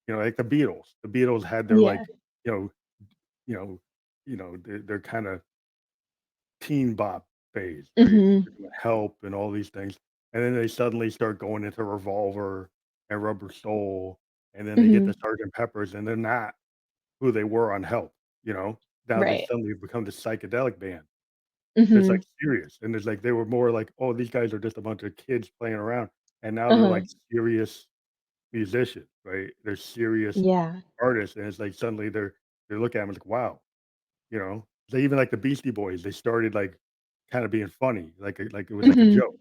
like the Beatles. The Beatles had their Yeah. like, you know, you know, they're kind of teen bop phase, right? Mhm. They're doing Help and all these things, and then they suddenly start going into Revolver and Rubber Soul, and then they get to Mhm. Sergeant Pepper's, and they're not who they were on Help, you know? Now they Right. suddenly become this psychedelic band that's, like, Mhm. serious, and it's like they were more like, "Oh, these guys are just a bunch of kids playing around," and now they're, Uh-huh. like, serious musicians, right? They're serious Yeah. artists, and it's like suddenly they look at 'em like, "Wow," you know? They even like the Beastie Boys, they started, like, kinda being funny, like it was like a Mhm. joke,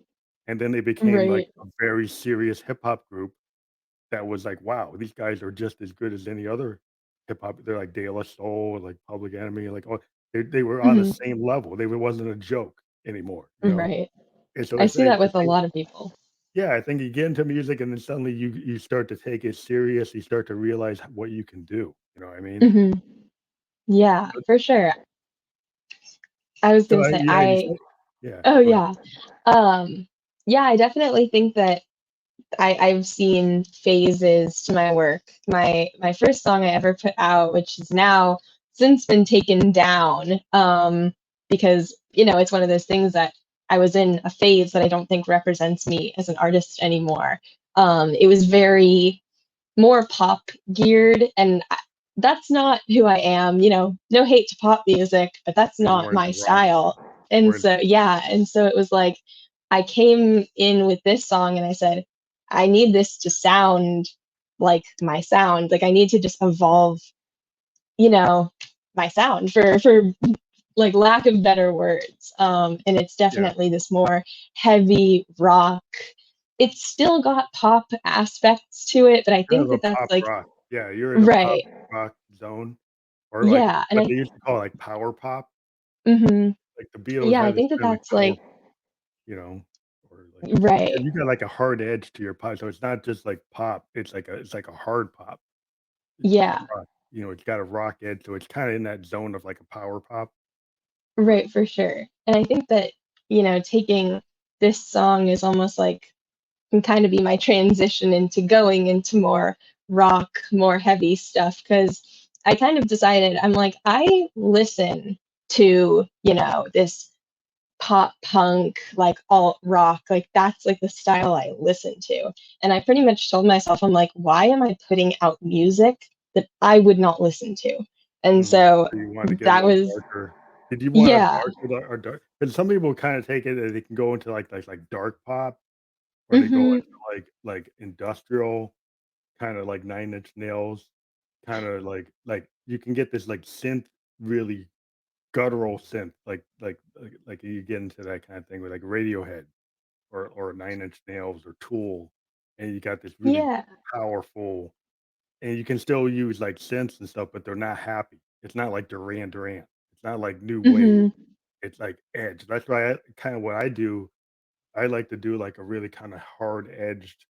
and then they became, like, Right. a very serious hip hop group that was like, "Wow, these guys are just as good as any other hip hop." They're like De La Soul, like Public Enemy, like, oh, they were on the Mhm. same level. They It wasn't a joke anymore, you know? Right. And so I it's see like that I with a think lot of people. yeah, I think you get into music and then suddenly you start to take it serious, you start to realize what you can do, you know what I mean? Mhm. Yeah, But for sure. I was so gonna I say yeah, you I said yeah, oh, go ahead. yeah. Um, yeah, I definitely think that I've seen phases to my work. My first song I ever put out, which has now since been taken down, because, it's one of those things that I was in a phase that I don't think represents me as an artist anymore. It was very more pop geared, and that's not who I am. No hate to pop music, but that's You're not more into my rock, style. And more into so, yeah, and so it was like I came in with this song and I said, I need this to sound like my sound. Like I need to just evolve, you know, my sound for like lack of better words. And it's yeah, definitely this more heavy rock. It's still got pop aspects to it, but I kind think of a that that's pop like rock. Yeah, you're in a pop right. rock zone or like Yeah, and what they used to call, like, power pop. mhm. Like, the Beatles Yeah, I had this think that kind of like that's power, like you know, or like right. you got like a hard edge to your pop, so it's not just like pop, it's like a hard pop. It's Yeah, rock, it's got a rock edge, so it's kinda in that zone of like a power pop, but right, for sure. And I think that, taking this song is almost like can kind of be my transition into going into more rock, more heavy stuff. Because I kind of decided I'm like, I listen to, this pop punk, like alt rock, like that's like the style I listen to. And I pretty much told myself, I'm like, why am I putting out music that I would not listen to? And so so you wanted to get a that little was, darker. Did you want a yeah. darker or dark? Because some people kinda take it and they can go into like dark pop, or they go Hmm. into like industrial, kinda like Nine Inch Nails, kinda like you can get this like synth, really guttural synth, like you get into that kind of thing with like Radiohead or Nine Inch Nails or Tool, and you got this really Yeah. powerful, and you can still use like synths and stuff, but they're not happy. It's not like Duran Duran. It's not like new wave. Hmm. It's like edge. That's why kind of what I do. I like to do like a really kind of hard edged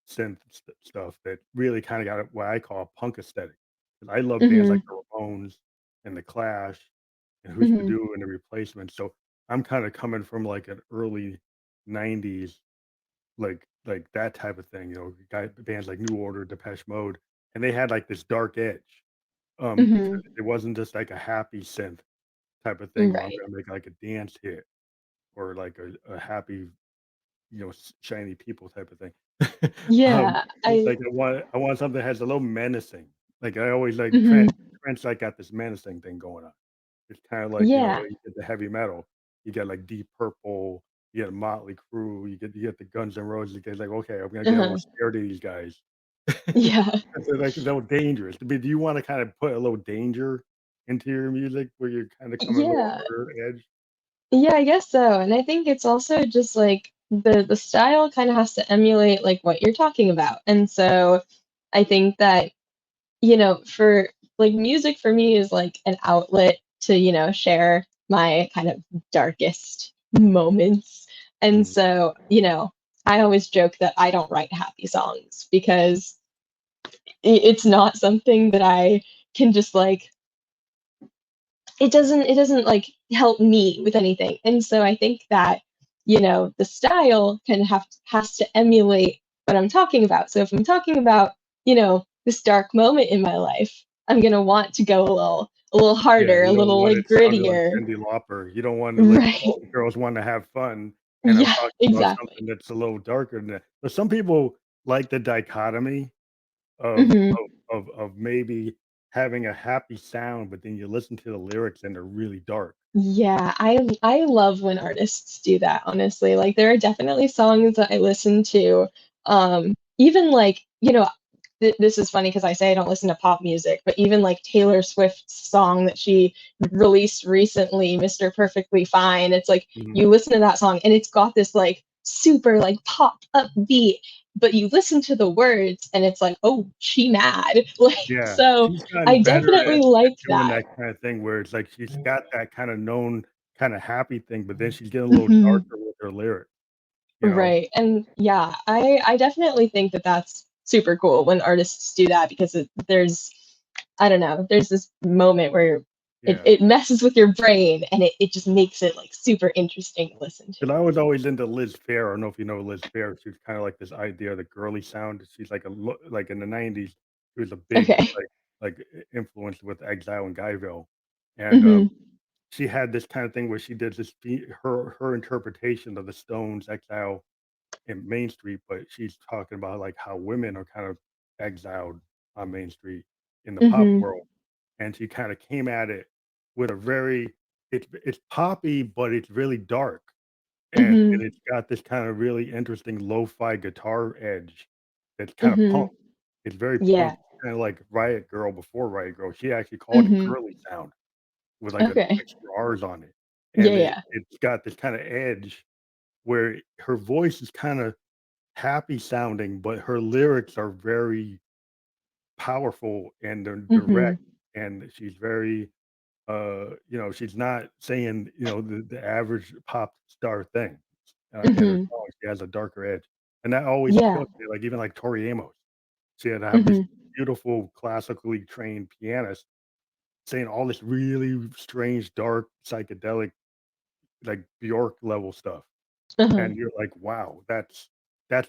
stuff that really kind of got what I call a punk aesthetic. 'Cause I love bands Hmm. like the Ramones and the Clash and Who's to Hmm. Do and the Replacements. So I'm kind of coming from like an early '90s, like that type of thing. Bands like New Order, Depeche Mode, and they had like this dark edge. So Hmm. it wasn't just like a happy synth type of thing where I'm Right. gonna make like a dance hit or like a happy, shiny people type of thing. Yeah. It's I. like I want something that has a little menacing. Like I always like Hmm. Trent's like got this menacing thing going on. It's kind of like, Yeah. you get the heavy metal, you get like Deep Purple, you get Motley Crue, you get the Guns N' Roses. You get like, okay, I'm gonna get a little Uh-huh. scared of these guys. Yeah. They're like a little dangerous. But do you want to kind of put a little danger into your music where you're kind of coming a little Yeah. harder edge? Yeah, I guess so. And I think it's also just like the style kind of has to emulate like what you're talking about. And so I think that, for like music for me is like an outlet to, share my kind of darkest moments. And Mm, so, I always joke that I don't write happy songs because it's not something that I can just like it doesn't like help me with anything. And so I think that the style has to emulate what I'm talking about. So if I'm talking about, this dark moment in my life, I'm gonna want to go a little Yeah, harder, a you don't little want like it sounding like grittier. Cyndi Lauper. You don't want to like Right. all the girls want to have fun, and I'm Yeah, talking about exactly. something that's a little darker than that. But some people like the dichotomy of Mhm. maybe having a happy sound, but then you listen to the lyrics and they're really dark. Yeah, I love when artists do that, honestly. Like there are definitely songs that I listen to, even like, this is funny because I say I don't listen to pop music, but even like Taylor Swift's song that she released recently, Mr. Perfectly Fine, it's like Mhm. you listen to that song and it's got this like super like pop upbeat, but you listen to the words and it's like, oh, she mad. Like Yeah, so she's gotten I better definitely at like doing that. that kinda thing where it's like she's got that kinda known kinda happy thing, but then she's getting a little Mhm. darker with her lyrics, you know? Right. And yeah, I definitely think that that's super cool when artists do that because there's I don't know, there's this moment where it, Yeah. it messes with your brain and it just makes it like super interesting to listen to. 'Cause I was always into Liz Phair. I don't know if you know Liz Phair. She's kinda like this idea of the girly sound. She's like a like in the '90s, she was a big, Okay. influence with Exile and Guyville, and, Mhm. she had this kinda thing where she did this her interpretation of the Stones, Exile, and Main Street, but she's talking about, like, how women are kind of exiled on Main Street in the pop Mhm. world, and she kinda came at it with a very it's poppy, but it's really dark. And Mhm. it's got this kinda really interesting lo-fi guitar edge that's kinda Mhm. punk. It's very Yeah. punk, kinda like Riot Girl before Riot Girl. She actually called it Mhm. girly sound with, like, an Okay. extra R's on it. Yeah, And yeah. it's got this kinda edge where her voice is kinda happy sounding, but her lyrics are very powerful and they're direct, Mhm. and she's very, she's not saying, the average pop star thing, in her Mhm. songs. She has a darker edge, and that always Yeah. appealed to me, like, even like Tori Amos. She had to have this Mhm. beautiful classically trained pianist saying all this really strange, dark, psychedelic, like Bjork level stuff, Uh-huh. and you're like, "Wow, that's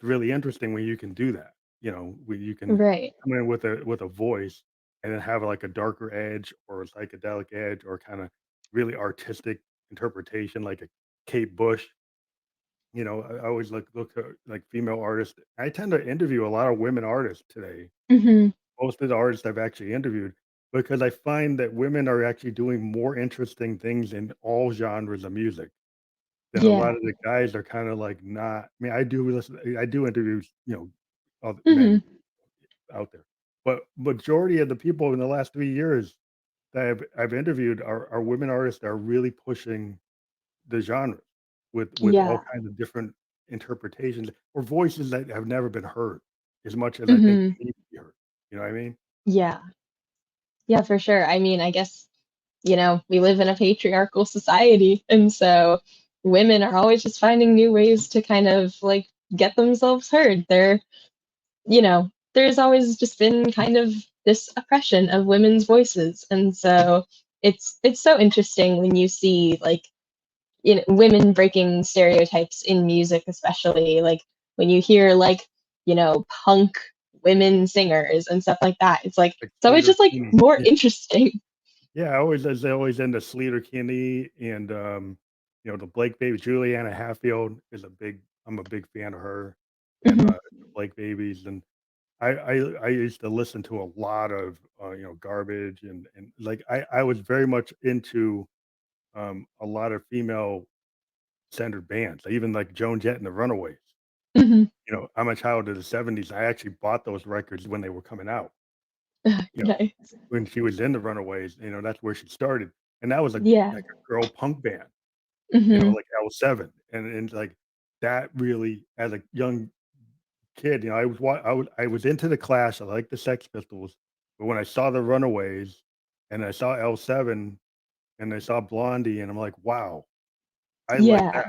really interesting when you can do that," when you can Right. come in with a voice and then have, like, a darker edge or a psychedelic edge or kinda really artistic interpretation like a Kate Bush. I always look at, like, female artists. I tend to interview a lot of women artists today. Mhm. Most of the artists I've actually interviewed because I find that women are actually doing more interesting things in all genres of music than a lot Yeah. of the guys are kinda, like, not I mean, I do interviews, of Mhm. men out there, but majority of the people in the last 3 years that I've interviewed are women artists that are really pushing the genre with all Yeah. kinds of different interpretations or voices that have never been heard as much as I think Mhm. they need to be heard. You know what I mean? Yeah. Yeah, for sure. I mean, I guess, we live in a patriarchal society, and so women are always just finding new ways to kind of like get themselves heard. There's always just been kind of this oppression of women's voices, and so it's so interesting when you see like women breaking stereotypes in music, especially like when you hear like punk women singers and stuff like that. It's like Like it's always Sleater just like Kinney. more Yeah. interesting. Yeah, I always into Sleater Kinney and, the Blake Baby. Juliana Hatfield is a big I'm a big fan of her and, Mhm. the Blake Babies, and I used to listen to a lot of, Garbage and, like, I was very much into, a lot of female-centered bands, even, like, Joan Jett and the Runaways. Mhm. I'm a child of the '70s. I actually bought those records when they were coming out, you know, Nice. when she was in the Runaways, that's where she started, and that was Yeah. like a girl punk band, Mhm. like L7, and, like, that really as a young kid, I was into the Clash, I liked the Sex Pistols, but when I saw the Runaways and I saw L7 and I saw Blondie and I'm like, "Wow, I like Yeah. that."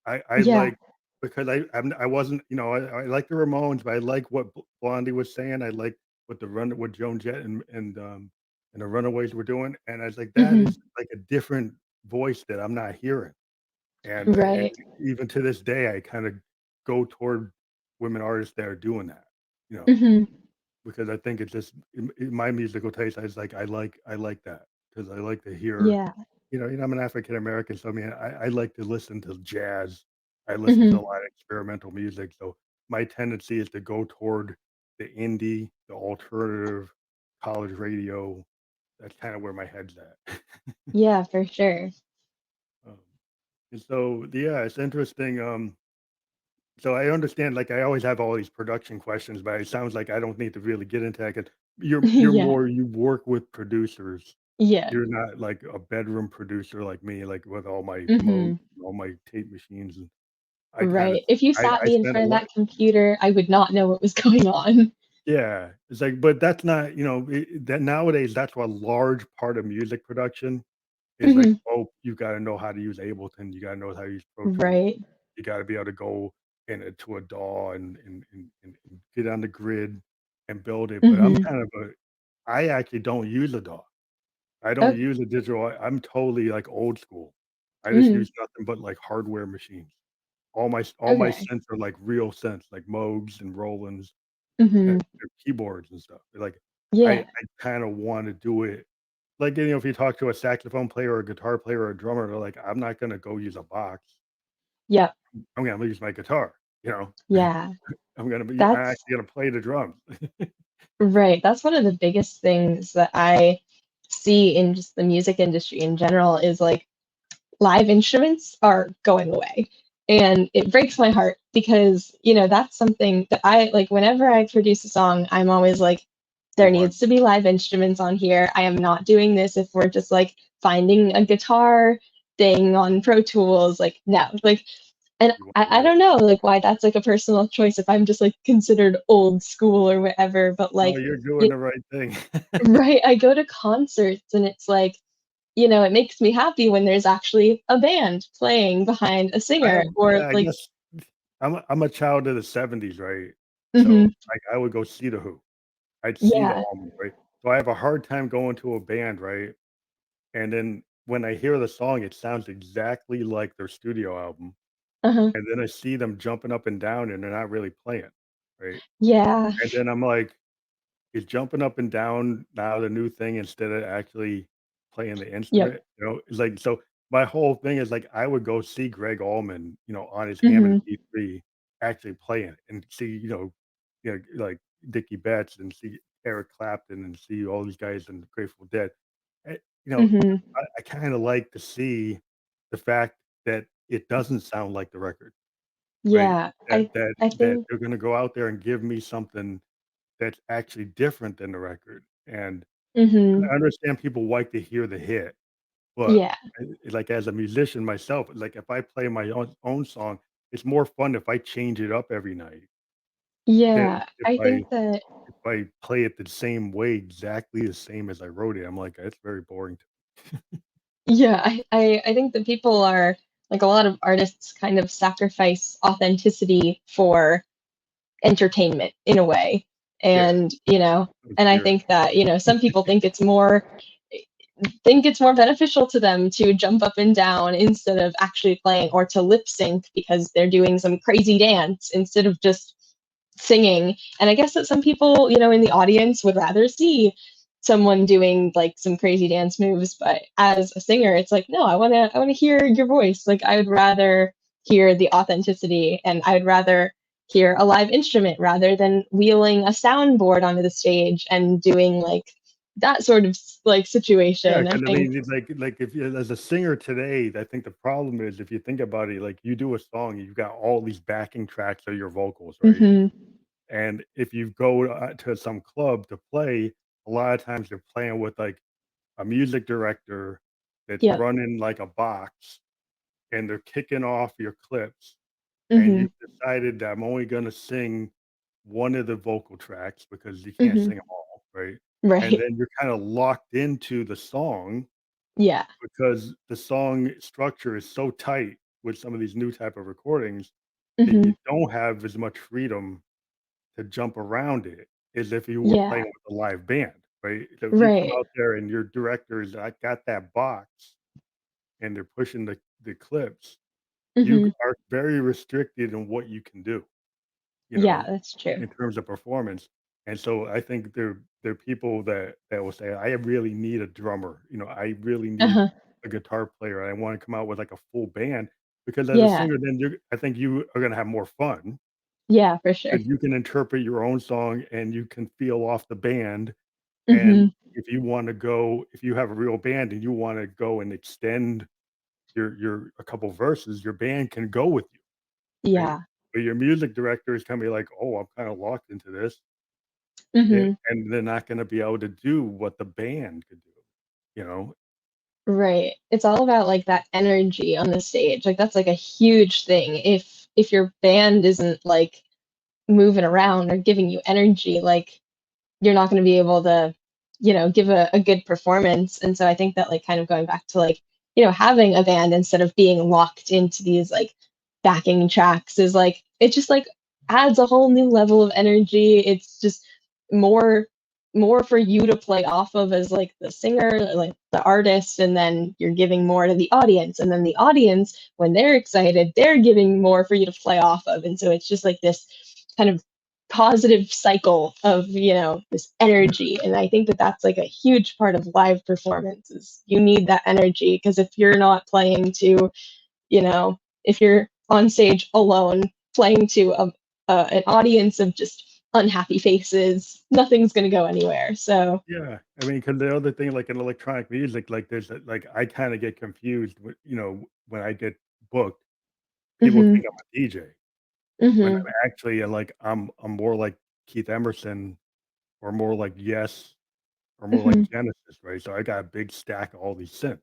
I Yeah. like because I wasn't I like the Ramones, but I like what Blondie was saying, I like what Joan Jett and the Runaways were doing, and I was like, "That Mhm. is, like, a different voice that I'm not hearing." and Right. even to this day, I kind of go toward women artists that are doing that, you know, Mhm. because I think it's just in my musical taste. I was like, I like that because I like to hear, Yeah. I'm an African American, so I mean, I like to listen to jazz. I listen to a Mhm. lot of experimental music, so my tendency is to go toward the indie, the alternative, college radio. That's kind of where my head's at. Yeah, for sure. um, and so, yeah, it's interesting. So I understand, like, I always have all these production questions, but it sounds like I don't need to really get into that 'cause you're Yeah. more you work with producers. Yeah. You're not like a bedroom producer like me, like with all my modes, Mhm. all my tape machines, and I kind of Right. If you sat I me in spend a front of lot. that computer, I would not know what was going on. Yeah, it's like, but that's not, that nowadays that's what a large part of music production is like. Mhm. Oh, you got to know how to use Ableton. You got to know how to use Pro Tools. Right. You gotta be able to go to a DAW and get on the grid and build it, but I'm Mhm. kind of a I actually don't use a DAW. I don't Oh, use a digital. I'm totally, like, old school. I just mhm. use nothing but, like, hardware machines. All my Okay. synths are, like, real synths, like Moogs and Rolands, Mhm. they're keyboards and stuff. Like, I Yeah. I kinda wanna do it like, if you talk to a saxophone player or a guitar player or a drummer, they're like, "I'm not gonna go use a box. Yep. I'm gonna use my guitar," you know? Yeah. I'm That's actually gonna play the drums. right. That's one of the biggest things that I see in just the music industry in general is like live instruments are going away. And it breaks my heart because, that's something that I like whenever I produce a song, I'm always like, You there want needs to be live instruments on here. I am not doing this if we're just like finding a guitar thing on Pro Tools. Like, no, like, and you want I yeah. don't know like why that's like a personal choice if I'm just like considered old school or whatever, but No, like, you're doing you the right thing. right, I go to concerts and it's like, it makes me happy when there's actually a band playing behind a I have singer or yeah, I like guess I'm a child of the '70s, right? So, mhm, like, I would go see The Who. I'd see the yeah, Allman, right? So I have a hard time going to a band, right? And then when I hear the song, it sounds exactly like their studio album, uh-huh, and then I see them jumping up and down, and they're not really playing, right? yeah, And then I'm like, is jumping up and down now the new thing instead of actually playing the yep, instrument? It's like, so my whole thing is like I would go see Greg Allman, on his Hammond mhm, B3 actually playing it and see, like Dickie Betts and see Eric Clapton and see all these guys in the Grateful Dead. Eh, you know, mhm, I kind of like to see the fact that it doesn't sound like the record, right? yeah, That that I that think they're gonna go out there and give me something that's actually different than the record, and mhm, I understand people like to hear the hit, but, yeah, like, as a musician myself, like, if I play my own song, it's more fun if I change it up every night than yeah, if I I think that if I play it the same way, exactly the same as I wrote it. I'm like, "That's very boring to." yeah, I think that people are like a lot of artists kind of sacrifice authenticity for entertainment in a way. Yeah, And, in and I spirit. think that, some people think it's more beneficial to them to jump up and down instead of actually playing or to lip sync because they're doing some crazy dance instead of just singing. And I guess that some people, in the audience would rather see someone doing like some crazy dance moves, but as a singer, it's like, no, I want to hear your voice. Like I would rather hear the authenticity and I would rather hear a live instrument rather than wheeling a soundboard onto the stage and doing like that sort of like Yeah, situation. I 'cause I think mean, it's like if you as a singer today, I think the problem is if you think about it, like, you do a song, you've got all these backing tracks of your vocals, right? mhm, And if you go, to some club to play, a lot of times they're playing with, like, a music director that's yep, running, like, a box, and they're kicking off your clips, and mhm, you've decided that I'm only gonna sing one of the vocal tracks because you can't mhm, sing them all, right? And right, then you're kinda locked into the song yeah, because the song structure is so tight with some of these new type of recordings that mhm, you don't have as much freedom to jump around it as if you were yeah, playing with a live band, right? So if you come right, out there and your director is, "I got that box," and they're pushing the clips, you Mhm. are very restricted in what you can do, you Yeah, know, that's true. in terms of performance. And so I think there are people that will say, I really need a drummer, I really need Uh-huh. a guitar player. I want to come out with like a full band because as a Yeah. singer, then I think you are going to have more fun Yeah, for sure. because you can interpret your own song and you can feel off the band. And Mhm. if you have a real band and you want to go and extend your a couple verses, your band can go with you, right? Yeah. But your music director is gonna be like, "Oh, I'm kinda locked into this," Mhm. and they're not gonna be able to do what the band could do, you know? Right. It's all about, like, that energy on the stage, like, that's, like, a huge thing. If your band isn't, like, moving around or giving you energy, like, you're not gonna be able to, give a good performance, and so I think that, like, kind of going back to, like, having a band instead of being locked into these, like, backing tracks is, like it just, like, adds a whole new level of energy. It's just more more for you to play off of as, like, the singer, like, the artist, and then you're giving more to the audience, and then the audience, when they're excited, they're giving more for you to play off of, and so it's just, like, this kind of positive cycle of this energy, and I think that that's like a huge part of live performances. You need that energy because if you're not playing to if you're on stage alone playing to an audience of just unhappy faces, nothing's going to go anywhere. So Yeah, I mean, because the other thing, like, in electronic music, like, like, I kinda get confused when I get booked, people mhm, think I'm a DJ, when mhm, I'm actually, I'm more like Keith Emerson or more like Yes or more like mhm, Genesis, right? So I got a big stack of all these synths.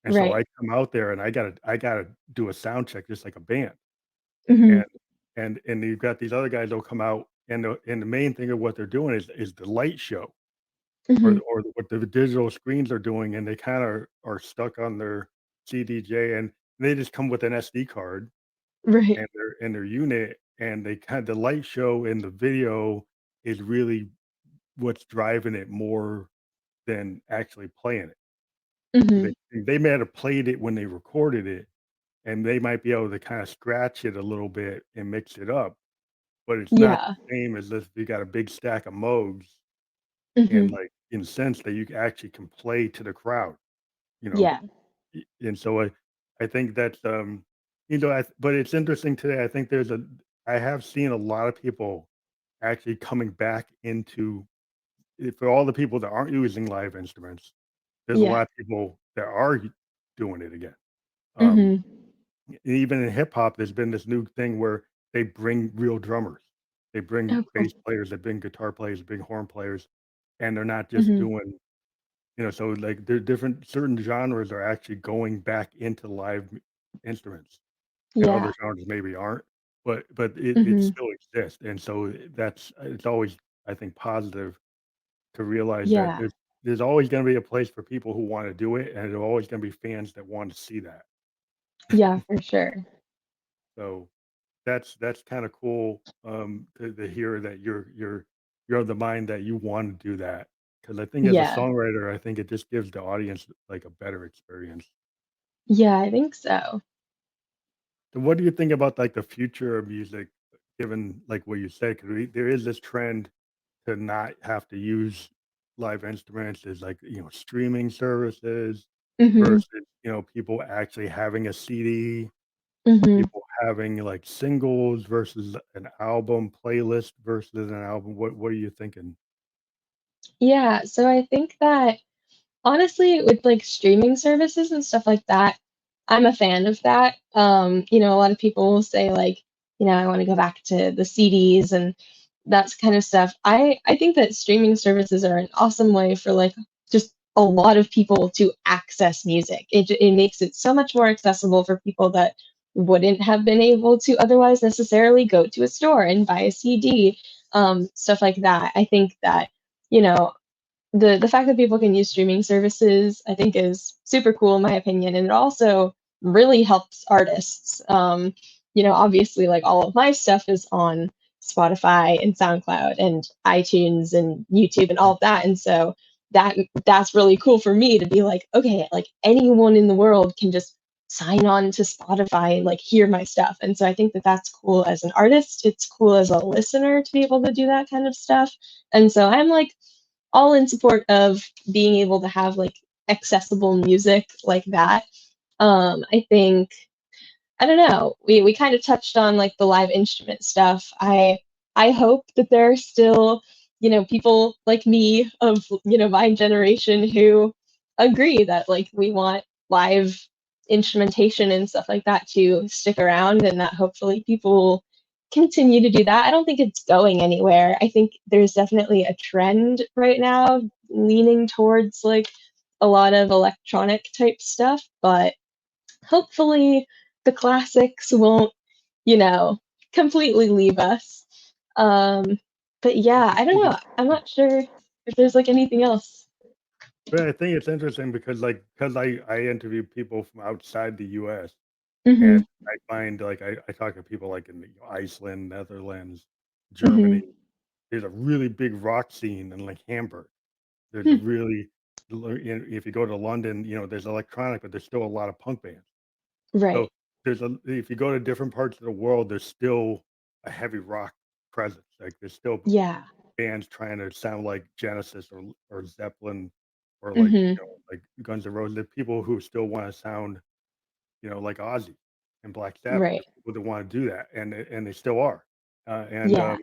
And so right, I come out there and I gotta do a sound check just like a band. mhm, And and you've got these other guys that'll come out and the main thing of what they're doing is the light show mhm, or what the digital screens are doing, and they kinda are stuck on their CDJ and they just come with an SD card right, and their unit, and the light show and the video is really what's driving it more than actually playing it. mhm, They may have played it when they recorded it, and they might be able to kinda scratch it a little bit and mix it up, but it's not the yeah, same as if you got a big stack of Moogs and, mhm, like, in a sense that you actually can play to the crowd, you know? yeah, And so I think that's, but it's interesting today, I have seen a lot of people actually coming back into for all the people that aren't using live instruments, there's a yeah, lot of people that are doing it again. Um, mhm, Even in hip hop, there's been this new thing where they bring real drummers. They bring oh cool, bass players, they bring guitar players, bring horn players, and they're not just mhm, doing, so like there are different certain genres are actually going back into live instruments, and yeah, other genres maybe aren't, but it mhm, still exists. And so it's always I think positive to realize that yeah, there's always going to be a place for people who want to do it, and there's always going to be fans that want to see that. yeah, for sure, So that's kind of cool to hear that you're of the mind that you want to do that because I think as a yeah. songwriter, I think it just gives the audience like a better experience. Yeah, I think so. So what do you think about like the future of music, given like what you said? Because there is this trend to not have to use live instruments. There's like streaming services Mhm, versus people actually having a CD, mhm. people having like singles versus an album, playlist versus an album. What are you thinking? Yeah, so I think that honestly, with like streaming services and stuff like that, I'm a fan of that. A lot of people will say like, I want to go back to the CDs and that's kind of stuff. I think that streaming services are an awesome way for like just a lot of people to access music. It makes it so much more accessible for people that wouldn't have been able to otherwise necessarily go to a store and buy a CD, stuff like that. I think that you know the fact that people can use streaming services, I think, is super cool in my opinion, and it also really helps artists. Obviously, like all of my stuff is on Spotify and SoundCloud and iTunes and YouTube and all of that, and so that that's really cool for me to be like, okay, like anyone in the world can just sign on to Spotify, like hear my stuff. And so I think that that's cool as an artist. It's cool as a listener to be able to do that kind of stuff. And so I'm like all in support of being able to have like accessible music like that. I think I don't know. We kind of touched on like the live instrument stuff. I hope that there are still, people like me of, my generation who agree that like we want live instrumentation and stuff like that to stick around and that hopefully people will continue to do that. I don't think it's going anywhere. I think there's definitely a trend right now leaning towards like a lot of electronic type stuff, but hopefully the classics won't, you know, completely leave us. Um, but yeah, I don't know. I'm not sure if there's like anything else. But I think it's interesting because because I interview people from outside the US, Hmm. and I find like I talk to people like in Iceland, Netherlands, Hmm. Germany. There's a really big rock scene in like Hamburg. There's a Hmm. really if you go to London, there's electronic, but there's still a lot of punk bands. So Right. if you go to different parts of the world, there's still a heavy rock presence. Like there's still Yeah. bands trying to sound like Genesis or Zeppelin or like Hmm. like Guns N' Roses. There's people who still want to sound like Ozzy and Black Sabbath. Right. There's people that want to do that, and they still are. And Yeah.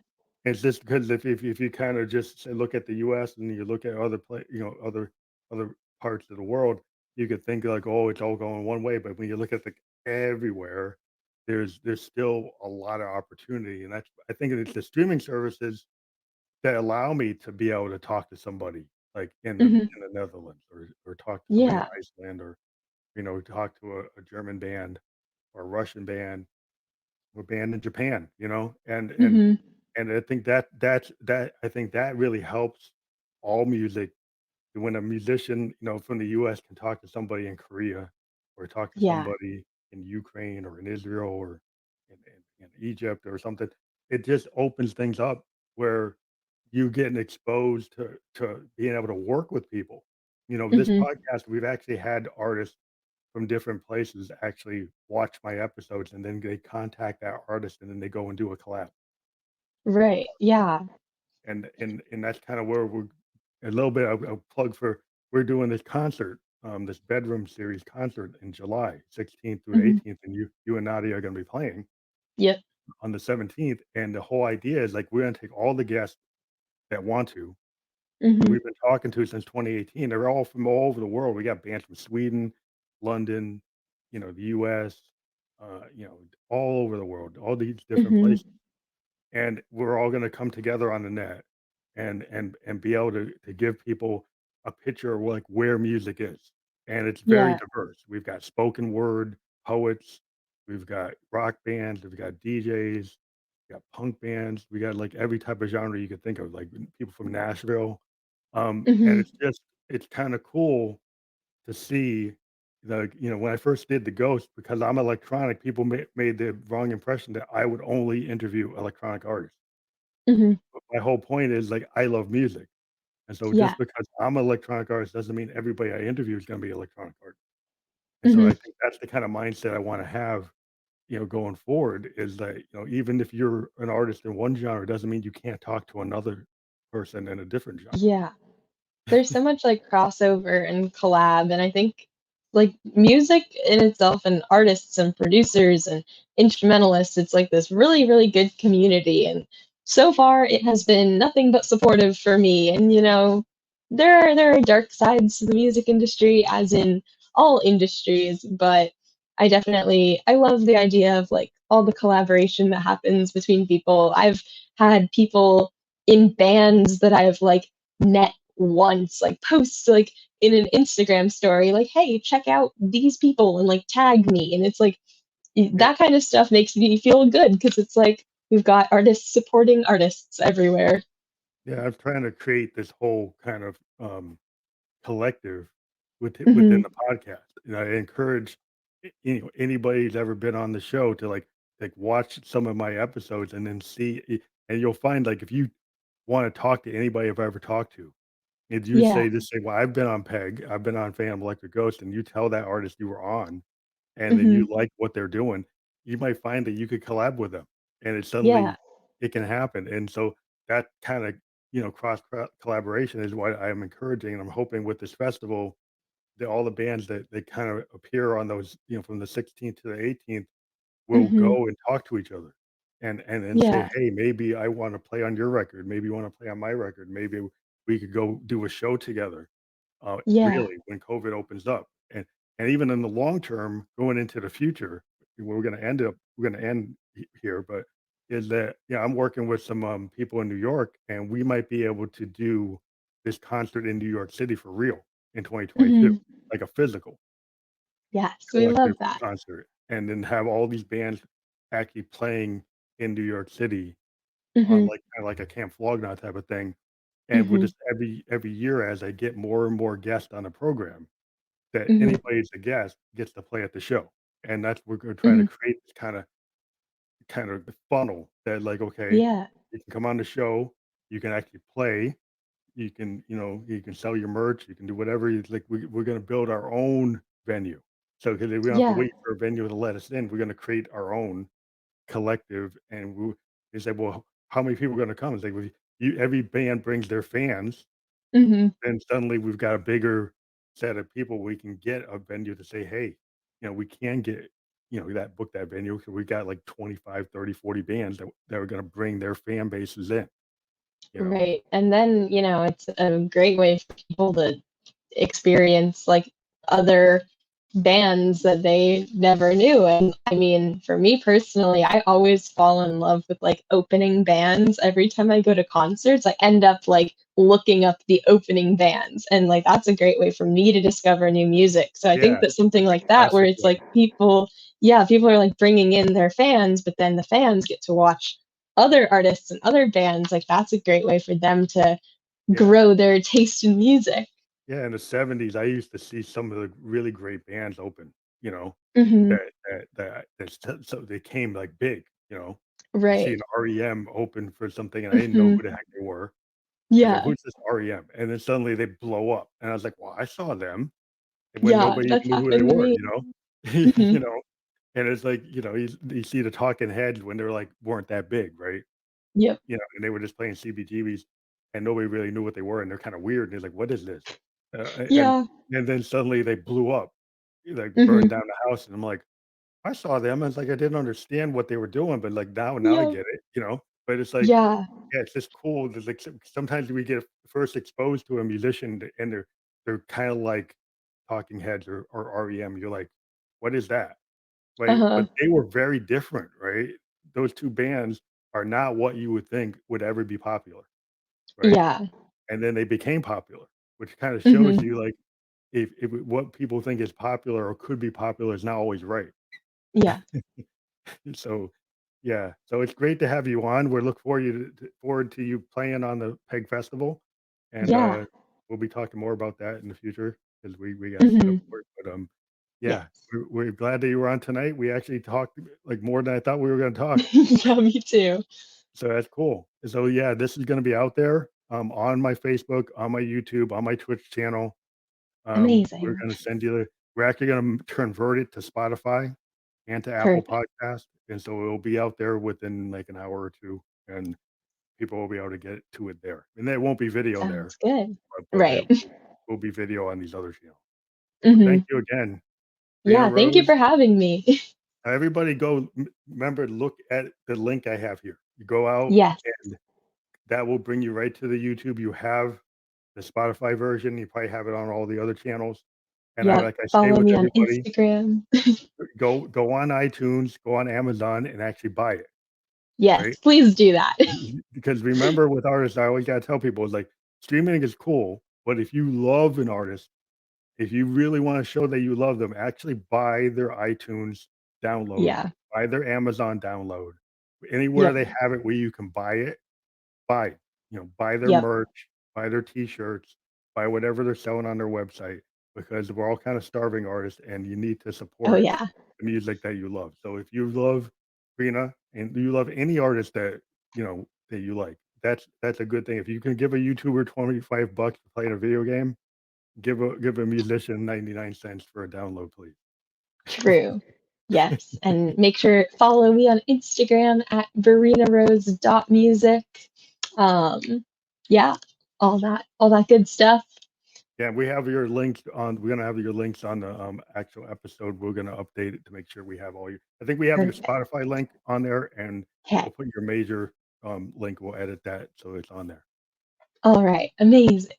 it's just because if you kind of just look at the U.S. and you look at other parts of the world, you could think like, oh, it's all going one way. But when you look at the everywhere, there's still a lot of opportunity, and that's I think it's the streaming services that allow me to be able to talk to somebody like Hmm. in the Netherlands or talk to somebody in Yeah. Iceland or talk to a German band or a Russian band or band in Japan, and Hmm. I think that I think that really helps all music when a musician, from the US can talk to somebody in Korea or talk to Yeah. somebody in Ukraine or in Israel or in Egypt or something, it just opens things up where you getting exposed to being able to work with people. This Hmm. podcast, we've actually had artists from different places actually watch my episodes and then they contact that artist and then they go and do a collab. Right. Yeah. And that's kind of where we're a little bit of a plug for we're doing this concert, this bedroom series concert in July 16th through Hmm. 18th, and you and Nadia are going to be playing Yep. on the 17th. And the whole idea is like we're going to take all the guests that want to, who Hmm. we've been talking to since 2018. They're all from all over the world. We got bands from Sweden, London, the US, all over the world, all these different Hmm. places, and we're all going to come together on the net and be able to give people a picture of like where music is, and it's very Yeah. diverse. We've got spoken word poets, we've got rock bands, we've got DJs, we got punk bands, we got like every type of genre you could think of, like people from Nashville, and Hmm. it's kind of cool to see when I first did the ghost, because I'm electronic, people made the wrong impression that I would only interview electronic artists. Hmm. But my whole point is like I love music. And so Yeah. just because I'm an electronic artist doesn't mean everybody I interview is going to be electronic art. And so Hmm. I think that's the kind of mindset I want to have, going forward, is that, even if you're an artist in one genre doesn't mean you can't talk to another person in a different genre. Yeah. There's so much like crossover and collab, and I think like music in itself and artists and producers and instrumentalists, it's like this really, really good community. And so far it has been nothing but supportive for me. And there are dark sides to the music industry, as in all industries, but I love the idea of like all the collaboration that happens between people. I've had people in bands that I've like met once, like post like in an Instagram story, like, hey, check out these people and like tag me. And it's like Yeah, that kind of stuff makes me feel good because it's like we've got artists supporting artists everywhere. yeah, I'm trying to create this whole kind of collective within Hmm. the podcast. And I encourage anybody who's ever been on the show to watch some of my episodes and then and you'll find like if you want to talk to anybody I've ever talked to, if you Yeah. say, well, I've been on Peg, I've been on Phantom Electric Ghost, and you tell that artist you were on, and then you Mhm. like what they're doing, you might find that you could collab with them, and it Yeah. suddenly it can happen. And so that kind of cross collaboration is what I am encouraging, and I'm hoping with this festival that all the bands that kind of appear on those, from the 16th to the 18th will Mhm. go and talk to each other and say, Yeah. "Hey, maybe I wanna play on your record, maybe you wanna play on my record, maybe we could go do a show together," Yeah. really, when COVID opens up. And even in the long term, going into the future, we're gonna end here, but is that, yeah, I'm working with some, people in New York, and we might be able to do this concert in New York City for real in 2022, Mhm. like a physical Yes, we collective love that. concert, and then have all these bands actually playing in New York City on, Mhm. like, kinda like a Camp Flog Gnaw type of thing, and with Mhm. just every year as I get more and more guests on the program, that Mhm. anybody that's a guest gets to play at the show, and that's we're gonna try to Mhm. create this kind of the funnel that, like, okay, Yeah. you can come on the show, you can actually play, you can sell your merch, you can do whatever you like. We're gonna build our own venue. So, because we don't have to Yeah. wait for a venue to let us in, we're gonna create our own collective, and they said, "Well, how many people are gonna come?" It's like, "Well, you every band brings their fans, Mhm. then suddenly we've got a bigger set of people we can get a venue to say, 'Hey, we can get, that venue, 'cause we got like 25, 30, 40 bands that are gonna bring their fan bases in," you know? Right. And then, it's a great way for people to experience like other bands that they never knew. And I mean, for me personally, I always fall in love with like opening bands. Every time I go to concerts, I end up like looking up the opening bands. And like that's a great way for me to discover new music. So I think Yeah, that something it's like a that, where classic it's one. like people are like bringing in their fans, but then the fans get to watch other artists and other bands. Like that's a great way for them to Yeah. grow their taste in music. Yeah, in the '70s, I used to see some of the really great bands open, Hmm. so they came, like, big, you know? You see Right. an REM open for something, and I didn't know Hmm. who the heck they were. I was like, Yeah. "Who's this REM?" And then suddenly they blow up, and I was like, "Well, I saw them," and when Yeah, nobody even that's knew who they happened to were, me. you know? Mhm. You know? And it's like, you see the Talking Heads when they're, like, weren't that big, right? Yep. And they were just playing CBGBs, and nobody really knew what they were, and they're kinda weird, and he's like, "What is this?" A Yeah. and then suddenly they blew up, like, burned Mhm. down the house, and I'm like, "I saw them." I was like, I didn't understand what they were doing, but, like, now I Yep. get it, you know? But it's like, Yeah. yeah, it's just cool. There's, like, sometimes we get first exposed to a musician, and they're kinda like Talking Heads or REM. You're like, "What is that?" Right? Uh-huh. But they were very different, right? Those 2 bands are not what you would think would ever be popular, right? Yeah. And then they became popular, which kinda shows Mhm. you, like, if what people think is popular or could be popular is not always right. Yeah. So, yeah, so it's great to have you on. We look forward to you playing on the Peg Festival, and, Yeah. we'll be talking more about that in the future because we got set up Mhm. for it. But, yeah, Yes. we're glad that you were on tonight. We actually talked, like, more than I thought we were gonna talk, Yeah, me too. so that's cool. So, yeah, this is gonna be out there, on my Facebook, on my YouTube, on my Twitch channel. We're Amazing. gonna send you the we're actually gonna convert it to Spotify and to Apple Perfect. Podcast, and so it'll be out there within, like, an hour or 2, and people will be able to get to it there. And there won't be video there, Sounds good. but there Right. will be video on these other channels. But thank Mhm. you again, Breena Yeah, thank you Rose. for having me. Everybody go remember, look at the link I have here. You go out, Yes. and that will bring you right to the YouTube. You have the Spotify version, you probably have it on all the other channels, and Yep. like I say Follow with me on everybody, Instagram. go on iTunes, go on Amazon, and actually buy it, right? Yes, please do that. Because remember, with artists, I always gotta tell people, it's like, streaming is cool, but if you love an artist, if you really wanna show that you love them, actually buy their iTunes download, Yeah. buy their Amazon download. Anywhere Yep. they have it where you can buy it, buy, buy their Yep. merch, buy their T-shirts, buy whatever they're selling on their website, because we're all kind of starving artists, and you need to Oh, support yeah. the music that you love. So if you love Breena and you love any artist that you like, that's a good thing. If you can give a YouTuber 25 bucks to play in a video game, give a musician 99 cents for a download, please. True. Yes. And make sure follow me on Instagram at BreenaRose.music. Yeah, all that good stuff. Yeah, we have your links on. We're gonna have your links on the actual episode. We're gonna update it to make sure we have all your. I think we have your Perfect. Spotify link on there, and Okay. we'll put your major link. We'll edit that so it's on there. All right. Amazing.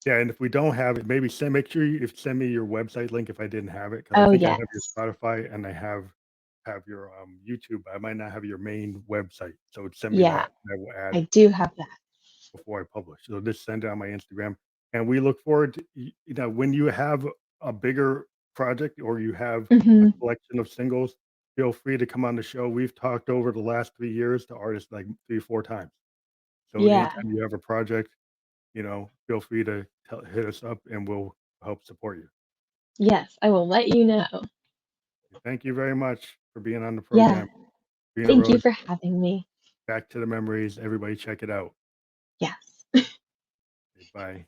Yeah, and if we don't have it, maybe make sure you send me your website link if I didn't have it, because I Oh, think I have your yes. Spotify and I have your YouTube. I might not have your main website, so send me Yeah, that and I will add I it do have that. before I publish. So just send it on my Instagram, and we look forward to when you have a bigger project or you have a Hmm. collection of singles. Feel free to come on the show. We've talked over the last 3 years to artists like 3 or 4 times. So Yeah. anytime you have a project, feel free to hit us up and we'll help support you. Yes, I will let you know. Thank you very much for being on the Yeah. program. Breena Thank you Rose, for having me. Back to the Memories. Everybody check it out. Yes. Bye.